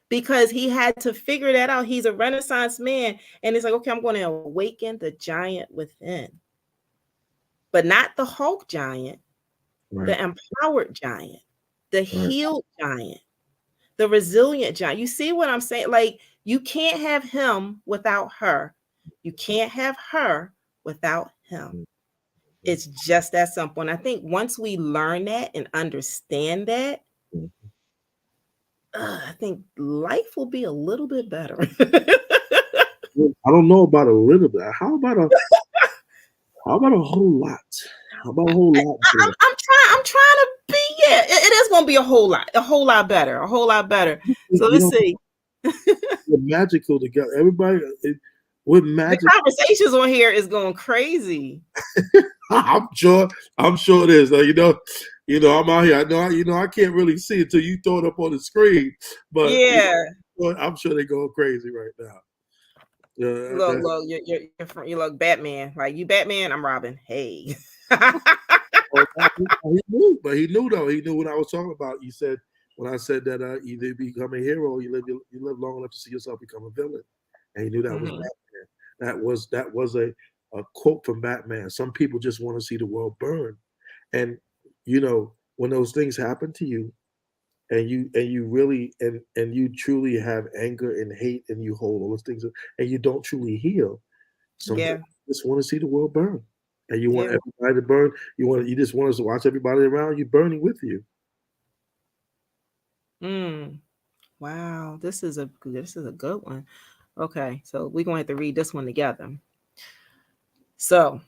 Because he had to figure that out. He's a Renaissance man. And it's like, okay, I'm going to awaken the giant within, but not the Hulk giant, Right. the empowered giant, the Right. healed giant, the resilient giant. You see what I'm saying? Like, you can't have him without her. You can't have her without him. Mhm. It's just that simple. And I think once we learn that and understand that, Mhm. I think life will be a little bit better. Well, I don't know about a little bit. How about a whole lot? How about a whole lot better? I'm trying to be, yeah, it is gonna be a whole lot better, a whole lot better. So You let's know, see. we're magical together. Everybody, we're The magic. conversations on here is going crazy. I'm sure. I'm sure it is. I'm out here. I know. I can't really see it till you throw it up on the screen. But Yeah. I'm sure they're going crazy right now. Look, you look Batman. Like, you Batman, I'm Robin. Hey. He knew, but he knew though. He knew what I was talking about. You said when I said that either become a hero, or you live long enough to see yourself become a villain, and he knew that was Mhm. Batman. That was a quote from Batman. Some people just want to see the world burn, and when those things happen to you, and you really and you truly have anger and hate, and you hold all those things, and you don't truly heal. Sometimes Yeah. you just want to see the world burn, and you want Yeah. everybody to burn. You just want us to watch everybody around you burning with you. Mm. Wow. This is a good one. Okay, so we're gonna have to read this one together. So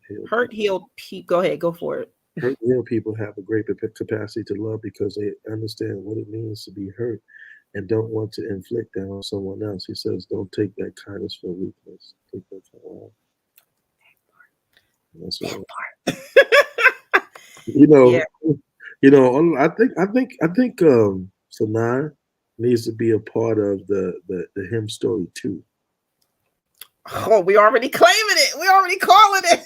Heal hurt, people. healed, go ahead, go for it. Hurt and heal people have a great capacity to love because they understand what it means to be hurt and don't want to inflict that on someone else. He says, "Don't take that kindness for weakness. Take that for wow." That's That right. part. You Yeah. know, I think Sanaa needs to be a part of the hymn story too. Oh, we already claiming it. We already calling it.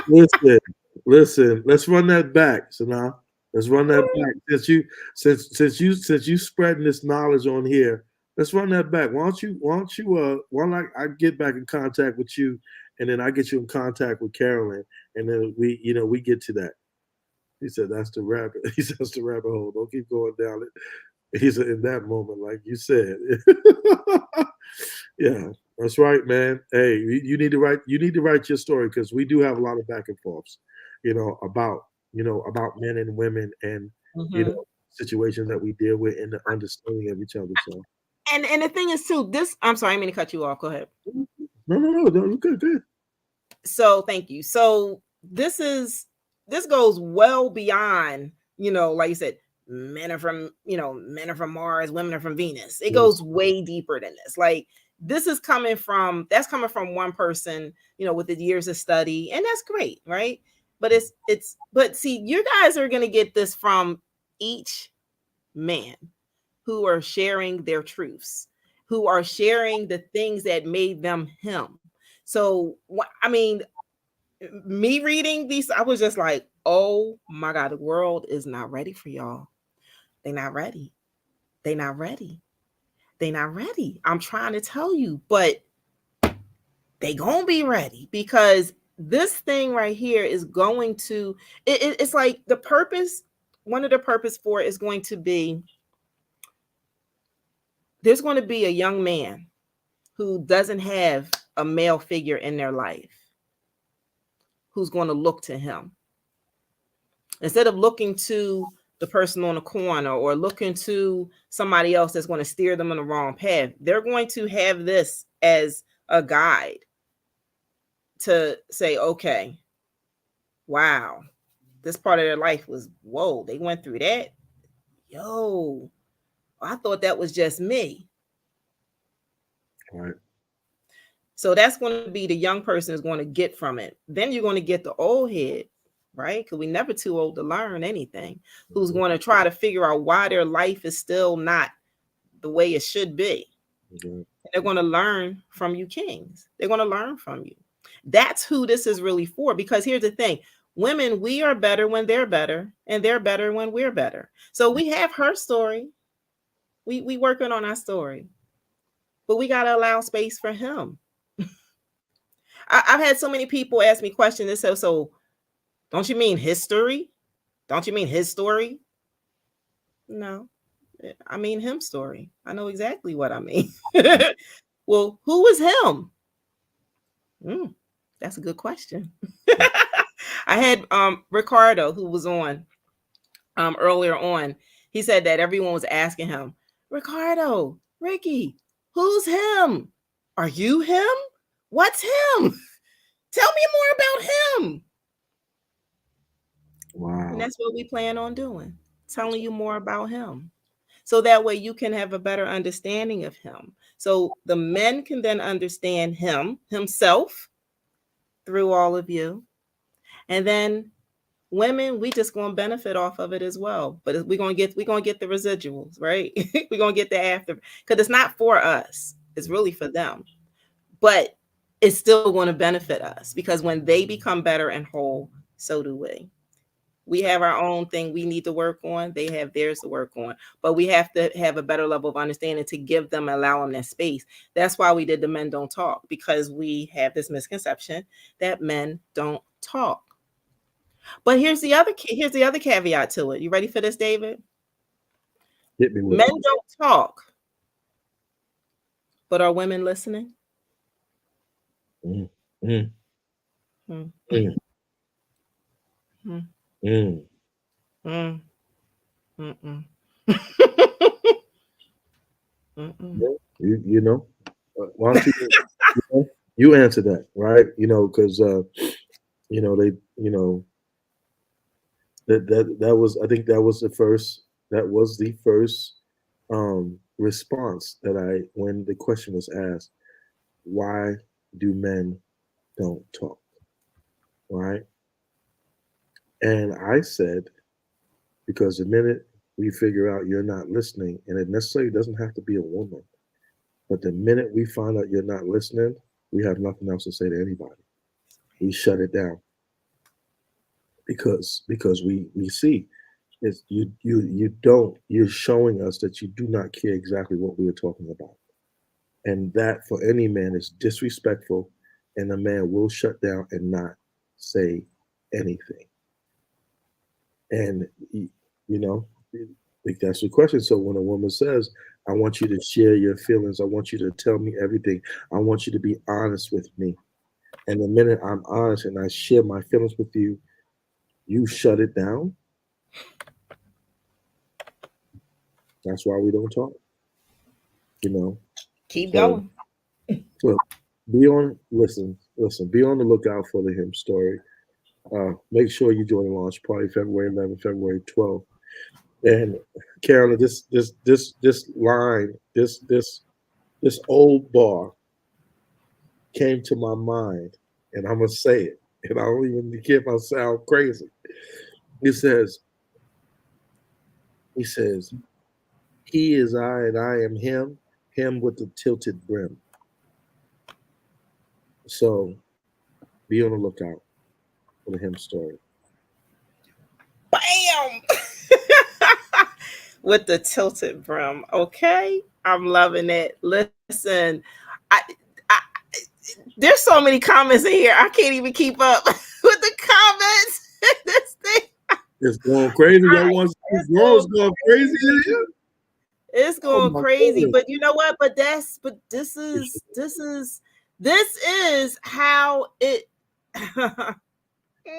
Listen, listen. Let's run that back, Sanaa. Let's run that back. Since you spreading this knowledge on here, let's run that back. Why don't I get back in contact with you, and then I get you in contact with Carolyn, and then we get to that. He said, "That's the rabbit." He says, "That's the rabbit hole. Don't keep going down it." He said, "In that moment, like you said." Yeah, that's right, man. Hey, you need to write. You need to write your story because we do have a lot of back and forths, about about men and women and you Hmm. know situations that we deal with and the understanding of each other. So And the thing is too, this I'm sorry, I mean to cut you off. Go ahead. no, you're good, good. So thank you. So this goes well beyond, like you said, men are from Mars, women are from Venus. It goes Yes, way deeper than this. Like this is coming from one person, with the years of study, and that's great, right? But see, you guys are gonna get this from each man who are sharing their truths, who are sharing the things that made them him. So, I mean, me reading these, I was just like, oh my God, the world is not ready for y'all. They not ready. They not ready. They not ready. I'm trying to tell you, but they gonna be ready because this thing right here is going to. It's like the purpose. One of the purpose for it is going to be there's going to be a young man who doesn't have a male figure in their life who's going to look to him instead of looking to the person on the corner or looking to somebody else that's going to steer them in the wrong path. They're going to have this as a guide to say, okay, wow, this part of their life was, whoa, they went through that. Yo, I thought that was just me. right. So that's going to be the young person is going to get from it. Then you're going to get the old head, right? Because we never too old to learn anything. Who's Mhm, going to try to figure out why their life is still not the way it should be. mhm. They're going to learn from you kings. They're going to learn from you. That's who this is really for. Because here's the thing. Women, we are better when they're better, and they're better when we're better. So we have her story. We working on our story, but we got to allow space for him. I've had so many people ask me questions that say, so don't you mean history? Don't you mean his story? No, I mean him story. I know exactly what I mean. Well, who is him? Mm, that's a good question. I had Ricardo who was on earlier on. He said that everyone was asking him, Ricardo, Ricky, who's him? Are you him? What's him? Tell me more about him. And Wow. that's what we plan on doing, telling you more about him. So that way you can have a better understanding of him. So the men can then understand himself through all of you. And then women, we just gonna benefit off of it as well. But we're gonna get the residuals, right? We're gonna get the after because it's not for us, it's really for them. But it's still going to benefit us because when they become better and whole, so do we. We have our own thing we need to work on. They have theirs to work on. But we have to have a better level of understanding to give them, allow them that space. That's why we did the Men Don't Talk, because we have this misconception that men don't talk. But here's the other caveat to it. You ready for this, David? Hit me with Men it. don't talk, but are women listening? Mm, mm, Hmm. mm, Hmm. mm. Mm. Mm-mm. Mm-mm. Yeah, you know, why don't you know, you answer that, right? You know, because they, that was, I think that was the first response that I when the question was asked, why do men don't talk, right? And I said, because the minute we figure out you're not listening, and it necessarily doesn't have to be a woman, but the minute we find out you're not listening, we have nothing else to say to anybody. We shut it down because we see is you're showing us that you do not care exactly what we are talking about, and that for any man is disrespectful, and a man will shut down and not say anything. And you know, like that's the question. So when a woman says, "I want you to share your feelings. I want you to tell me everything. I want you to be honest with me," and the minute I'm honest and I share my feelings with you, you shut it down. That's why we don't talk. You know. Keep So going. so listen. Be on the lookout for the him story. Make sure you join the launch party February 11th, February 12th. And Carolyn, this line, this old bar came to my mind, and I'm gonna say it, and I don't even care if I sound crazy. It says, he says, he is I and I am him, him with the tilted brim. So be on the lookout for the him story. Bam! With the tilted brim. Okay. I'm loving it. Listen, I there's so many comments in here. I can't even keep up with the comments. This thing. It's going crazy. Y'all want to see It's girls going going crazy in crazy. here? It's Oh going my crazy. goodness. But you know what? But this is how it I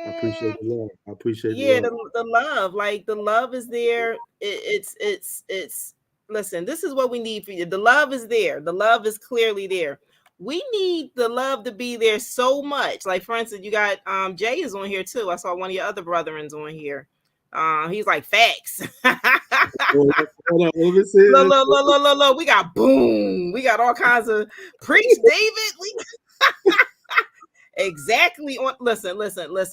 appreciate the love. I appreciate the yeah, love. the love, like the love is there. It's listen, this is what we need for you. The love is there. The love is clearly there. We need the love to be there so much. Like for instance, you got Jay is on here too. I saw one of your other brethrens on here. He's like facts. Hold on. Let me see. Look, look, look, look, look, look. We got boom. We got all kinds of preach, David. We exactly on. Listen.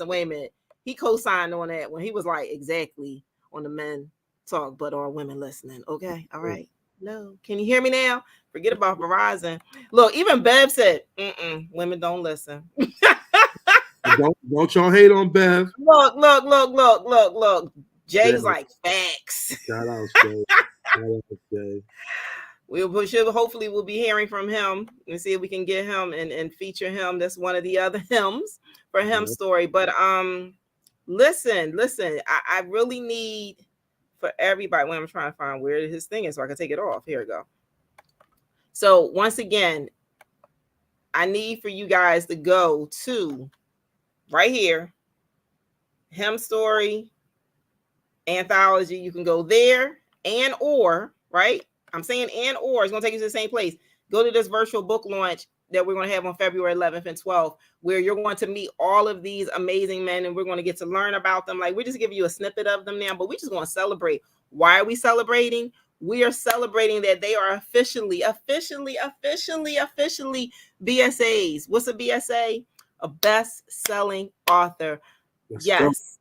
Wait a minute. He co-signed on that when he was like exactly on the men talk, but are women listening? Okay, all right. No, can you hear me now? Forget about Verizon. Look, even Bev said, women don't listen. Don't y'all hate on Bev. Look. Jay, Jay's like facts. shout out Jay. Shout out Jay. Should hopefully we'll be hearing from him and see if we can get him and feature him. That's one of the other hymns for him Yeah. story. But listen, I really need for everybody when I'm trying to find where his thing is so I can take it off. Here we go. So once again, I need for you guys to go to right here, hymn story anthology. You can go there and or right. I'm saying and or it's gonna take you to the same place. Go to this virtual book launch that we're going to have on February 11th and 12th, where you're going to meet all of these amazing men and we're going to get to learn about them. Like we're just giving you a snippet of them now, but we just want to celebrate. Why are we celebrating? We are celebrating that they are officially BSAs. What's a BSA? A best-selling author. Let's go. Yes.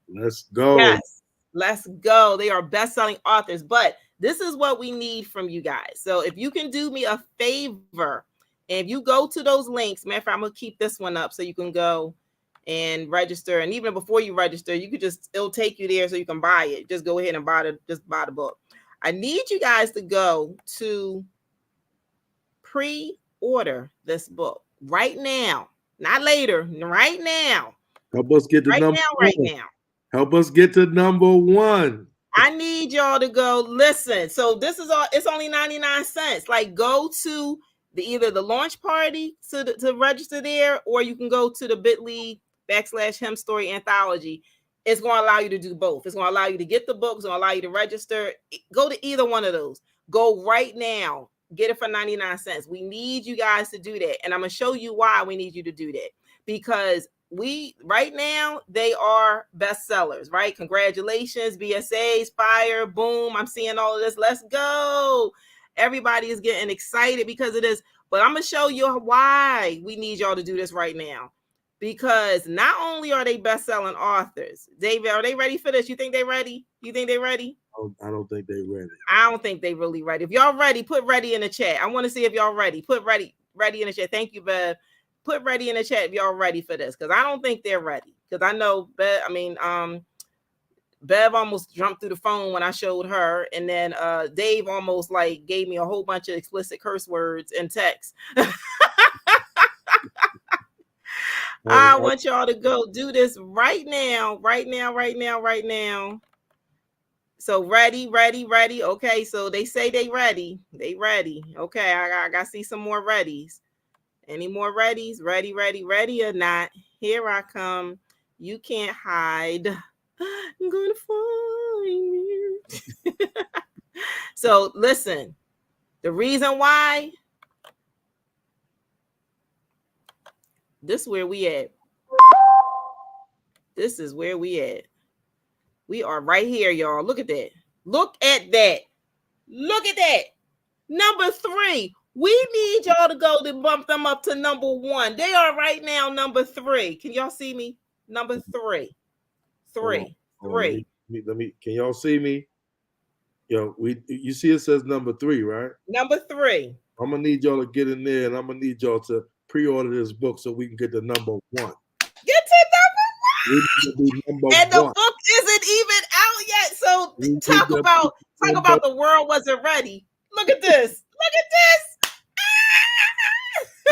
Let's go. Yes, let's go. They are best-selling authors, but this is what we need from you guys. So if you can do me a favor, and if you go to those links, matter of fact, I'm gonna keep this one up so you can go and register. And even before you register, you could it'll take you there so you can buy it. Just go ahead and buy the book. I need you guys to go to pre-order this book right now, not later, right now. Help us get to Right number now, right one. now. Help us get to number one. I need y'all to go listen. So this is all. It's only 99 cents. Like go to either the launch party to register there, or you can go to the bit.ly/HIMStory anthology. It's going to allow you to do both. It's going to allow you to get the book. It's going to allow you to register. Go to either one of those. Go right now. Get it for 99 cents. We need you guys to do that. And I'm going to show you why we need you to do that. Because we right now they are bestsellers, right? Congratulations, BSA's fire, boom. I'm seeing all of this. Let's go. Everybody is getting excited because of this. But I'm going to show you why we need y'all to do this right now. Because not only are they best-selling authors, David, are they ready for this? You think they're ready? You think they're ready? I don't think they're ready. I don't think they really ready. If y'all ready, put ready in the chat. I want to see if y'all ready. Put ready in the chat. Thank you, Bev. Put ready in the chat if y'all ready for this, because I don't think they're ready. Because I know Bev. I mean, Bev almost jumped through the phone when I showed her, and then Dave almost like gave me a whole bunch of explicit curse words in text. I want y'all to go do this right now, right now, right now, right now. So ready. Okay, so they say they ready. They ready. Okay, I got to see some more readies. Any more readies? Ready or not? Here I come. You can't hide. I'm gonna find you. So listen, the reason why, this is where we at. This is where we at. We are right here, y'all. Look at that. Look at that. Look at that. Number 3. We need y'all to go to bump them up to number 1. They are right now number 3. Can y'all see me? Number 3. Three. Let me. Can y'all see me? Yo, you see it says number 3, right? Number 3. I'm gonna need y'all to get in there, and I'm gonna need y'all to pre-order this book so we can get to number 1. Get to number 1. And the book isn't even out yet. So talk about the world wasn't ready. Look at this. Look at this.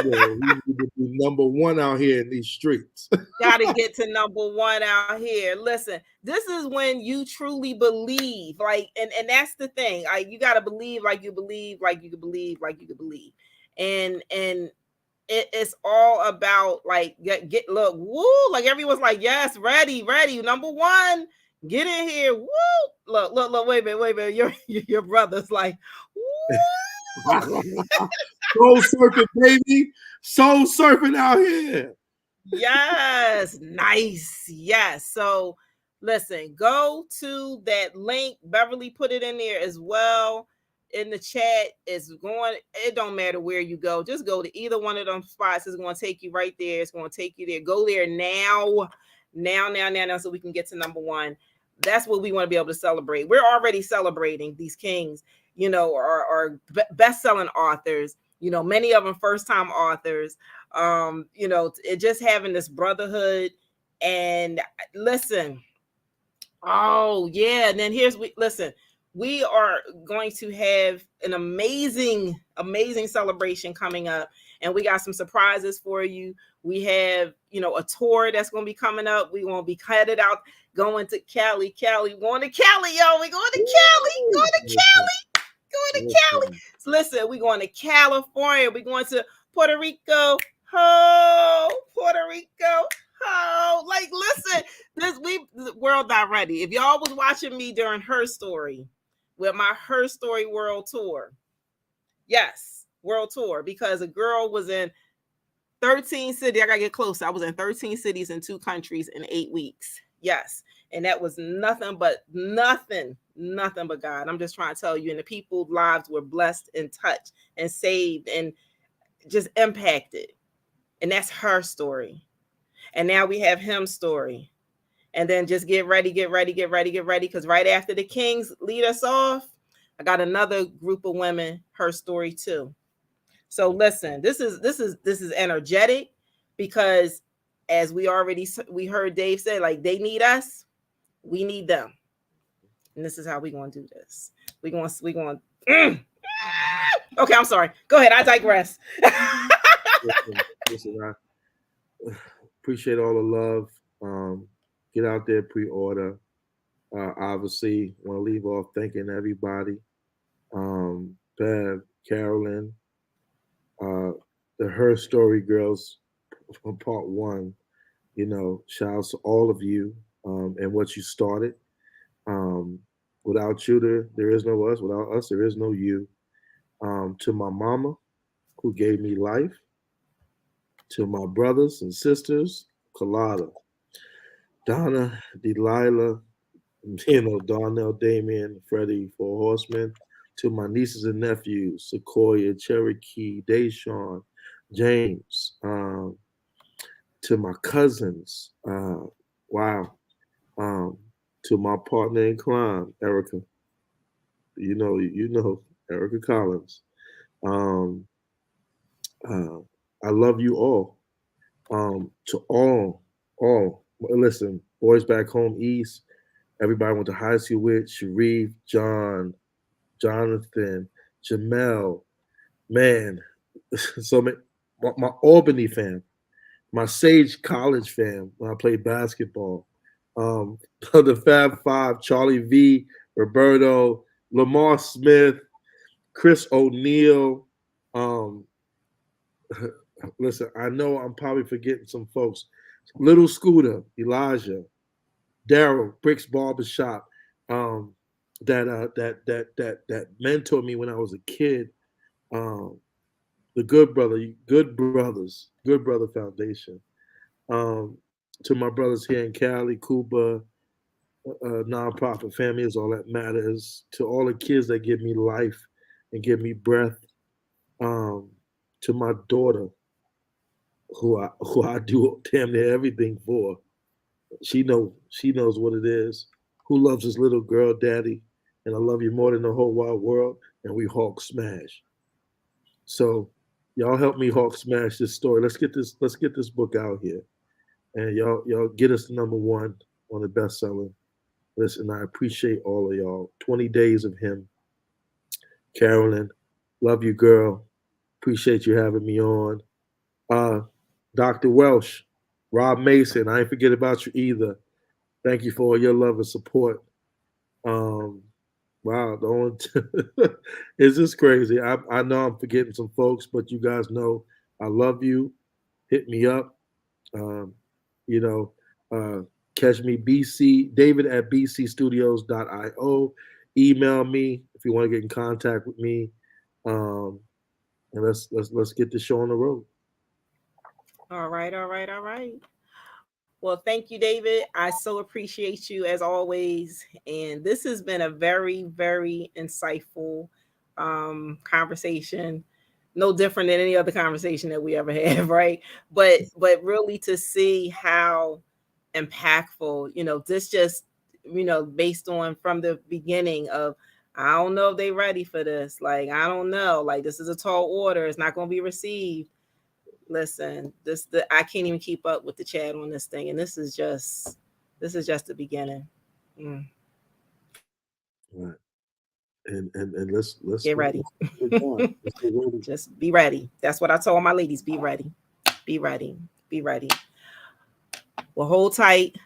Yeah, we need to be number 1 out here in these streets. Gotta get to number 1 out here. Listen, this is when you truly believe, like, and that's the thing. You gotta believe like you believe, like you can believe, like you can believe, and it's all about like get look woo, like everyone's like yes, ready, number 1, get in here, woo, look, wait a minute, your brother's like woo. Soul surfing, baby. Soul surfing out here. Yes, nice. Yes. So listen, go to that link. Beverly put it in there as well. In the chat, it's going, it don't matter where you go. Just go to either one of them spots. It's going to take you right there. It's going to take you there. Go there now, so we can get to number 1. That's what we want to be able to celebrate. We're already celebrating these kings, you know, are best-selling authors. You know, many of them first-time authors. You know, it just having this brotherhood. And listen, oh yeah, and then listen, we are going to have an amazing celebration coming up, and we got some surprises for you. We have, you know, a tour that's going to be coming up. We're going to be headed out, going to Cali. We're going to Cali, yo. We're going to Cali. So listen, we're going to California. We're going to Puerto Rico. Oh, Puerto Rico. Oh, like listen, the world not ready. If y'all was watching me during Her Story with my Her Story World Tour, yes, World Tour, because a girl was in 13 cities. I gotta get close. I was in 13 cities in 2 countries in 8 weeks. Yes, and that was nothing but God. I'm just trying to tell you, and the people's lives were blessed and touched and saved and just impacted, and that's Her Story. And now we have HIMStory. And then just get ready, because right after the Kings lead us off, I got another group of women, Her Story too. So listen, this is energetic, because as we heard Dave say, like, they need us, we need them. And this is how we're going to do this. We're going Okay, I'm sorry. Go ahead. I digress. Listen, I appreciate all the love. Get out there, pre-order. Obviously, want to leave off thanking everybody. Bev, Carolyn, uh, the Her Story Girls from part one. You know, shout out to all of you and what you started. Um, Without you, there is no us. Without us, there is no you. To my mama, who gave me life, to my brothers and sisters, Colada, Donna, Delilah, Darnell, Damien, Freddie, Four Horsemen, to my nieces and nephews, Sequoia, Cherokee, Deshawn, James, to my cousins, wow, um, to my partner in crime, Erica, Erica Collins. Um, uh, I love you all. To all, listen, boys back home east, everybody I went to high school with, Sharif, John, Jonathan, Jamel, man, so many, my Albany fam, my Sage College fam when I played basketball, the Fab Five, Charlie V, Roberto, Lamar Smith, Chris O'Neal. Um, Listen, I know I'm probably forgetting some folks. Little Scooter, Elijah, Daryl, Bricks Barbershop, um, that mentored me when I was a kid. Um, the Good Brother Foundation. Um, to my brothers here in Cali, Cuba, nonprofit family is all that matters. To all the kids that give me life and give me breath. Um, to my daughter, who I do damn near everything for. She knows what it is. Who loves his little girl, daddy? And I love you more than the whole wide world. And we Hawk smash. So y'all help me Hawk smash this story. Let's get this book out here. And y'all get us to number one on the bestseller list. And I appreciate all of y'all. 20 days of him. Carolyn, love you, girl. Appreciate you having me on. Uh, Dr. Welsh, Rob Mason, I ain't forget about you either. Thank you for all your love and support. Um, wow, the only is this crazy. I know I'm forgetting some folks, but you guys know I love you. Hit me up. Um, you know, uh, catch me BC David at bcstudios.io. Email me if you want to get in contact with me. Um, and let's get the show on the road. All right, all right, all right. Well, thank you, David. I so appreciate you as always. And this has been a very, very insightful conversation. No different than any other conversation that we ever have, right? But really to see how impactful, this just, based on from the beginning of I don't know if they ready for this. Like, I don't know. Like, this is a tall order. It's not going to be received. Listen, I can't even keep up with the chat on this thing, and this is just the beginning. Mm, Right. And get ready. get going. Let's get ready. Just be ready. That's what I told my ladies. Be ready. Be ready. Be ready. Well, hold tight.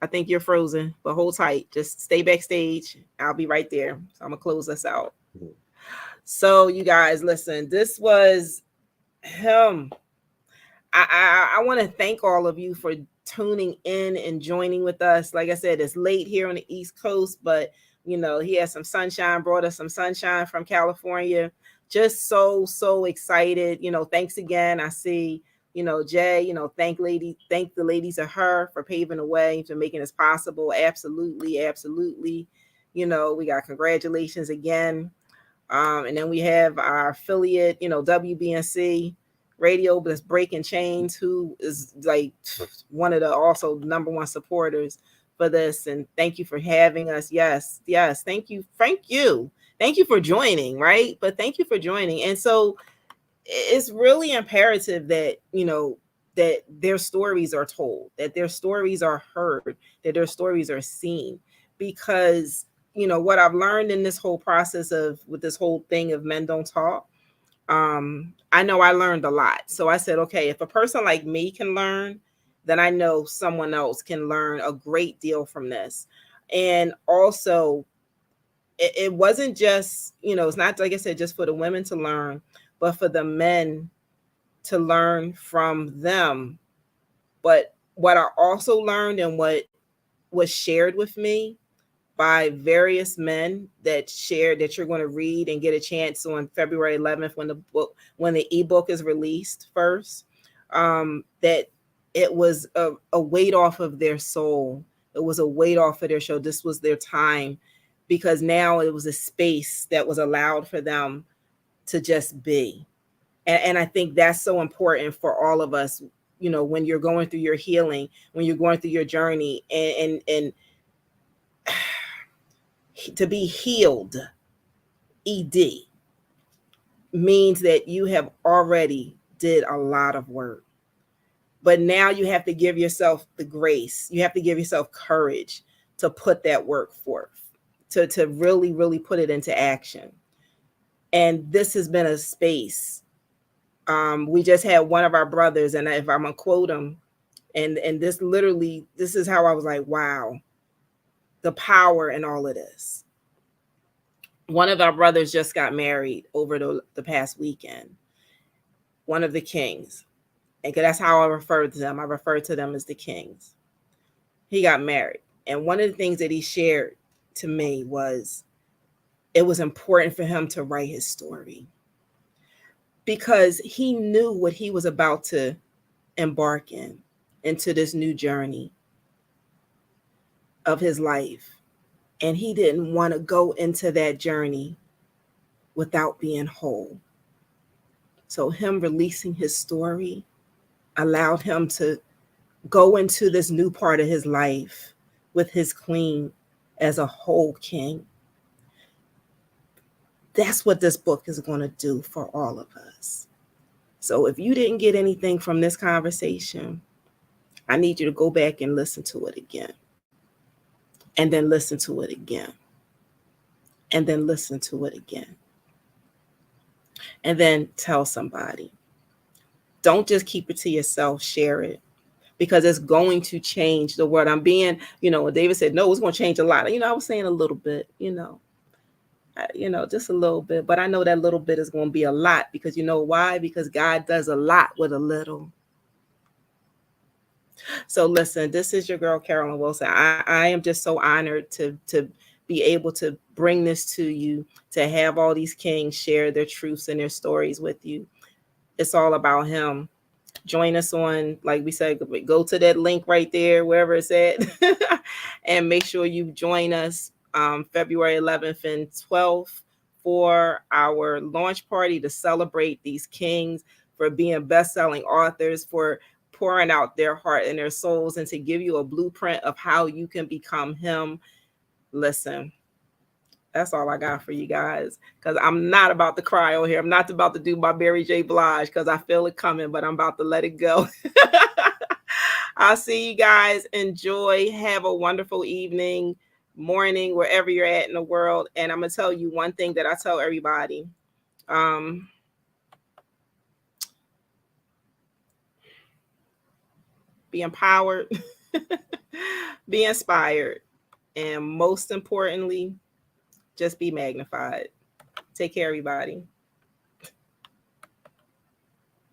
I think you're frozen, but hold tight. Just stay backstage. I'll be right there. So I'm gonna close us out. So you guys, listen. This was him. I want to thank all of you for tuning in and joining with us. Like I said, it's late here on the East Coast, but he has some sunshine, brought us some sunshine from California. Just so excited. Thanks again. I see, Jay, thank the ladies of her for paving the way, for making this possible. Absolutely, absolutely. We got congratulations again. And then we have our affiliate, WBNC radio that's breaking chains, who is like one of the also number one supporters for this. And thank you for having us. Yes, thank you. Thank you for joining, right? But thank you for joining. And so it's really imperative that that their stories are told, that their stories are heard, that their stories are seen. Because what I've learned in this whole process of with this whole thing of Men Don't Talk, I know I learned a lot. So I said, okay, if a person like me can learn, then I know someone else can learn a great deal from this. And also, it wasn't just, it's not, like I said, just for the women to learn, but for the men to learn from them. But what I also learned, and what was shared with me by various men that shared, that you're going to read and get a chance on February 11th, when the ebook is released first, that it was a weight off of their soul. It was a weight off of their show. This was their time, because now it was a space that was allowed for them to just be. And I think that's so important for all of us, when you're going through your healing, when you're going through your journey, and to be healed, ed, means that you have already did a lot of work. But now you have to give yourself the grace, you have to give yourself courage to put that work forth, to really, really put it into action. And this has been a space. We just had one of our brothers, and if I'm gonna quote him, and this literally, this is how I was like, wow, the power in all of this. One of our brothers just got married over the past weekend. One of the kings, and that's how I refer to them. I refer to them as the kings. He got married, and one of the things that he shared to me was it was important for him to write his story, because he knew what he was about to embark into this new journey of his life. And he didn't want to go into that journey without being whole. So him releasing his story allowed him to go into this new part of his life with his queen as a whole king. That's what this book is going to do for all of us. So if you didn't get anything from this conversation, I need you to go back and listen to it again, and then listen to it again, and then listen to it again, and then tell somebody. Don't just keep it to yourself, share it, because it's going to change the world. I'm being, David said, no, it's going to change a lot. I was saying a little bit, just a little bit, but I know that little bit is going to be a lot, because you know why? Because God does a lot with a little. So listen, this is your girl, Carolyn Wilson. I am just so honored to be able to bring this to you, to have all these kings share their truths and their stories with you. It's all about him. Join us on, like we said, go to that link right there, wherever it's at, and make sure you join us February 11th and 12th for our launch party to celebrate these kings for being best-selling authors, for pouring out their heart and their souls, and to give you a blueprint of how you can become him. Listen, that's all I got for you guys, because I'm not about to cry on here. I'm not about to do my Mary J. Blige, because I feel it coming, but I'm about to let it go. I'll see you guys. Enjoy. Have a wonderful evening, morning, wherever you're at in the world. And I'm going to tell you one thing that I tell everybody. Be empowered, be inspired, and most importantly, just be magnified. Take care, everybody.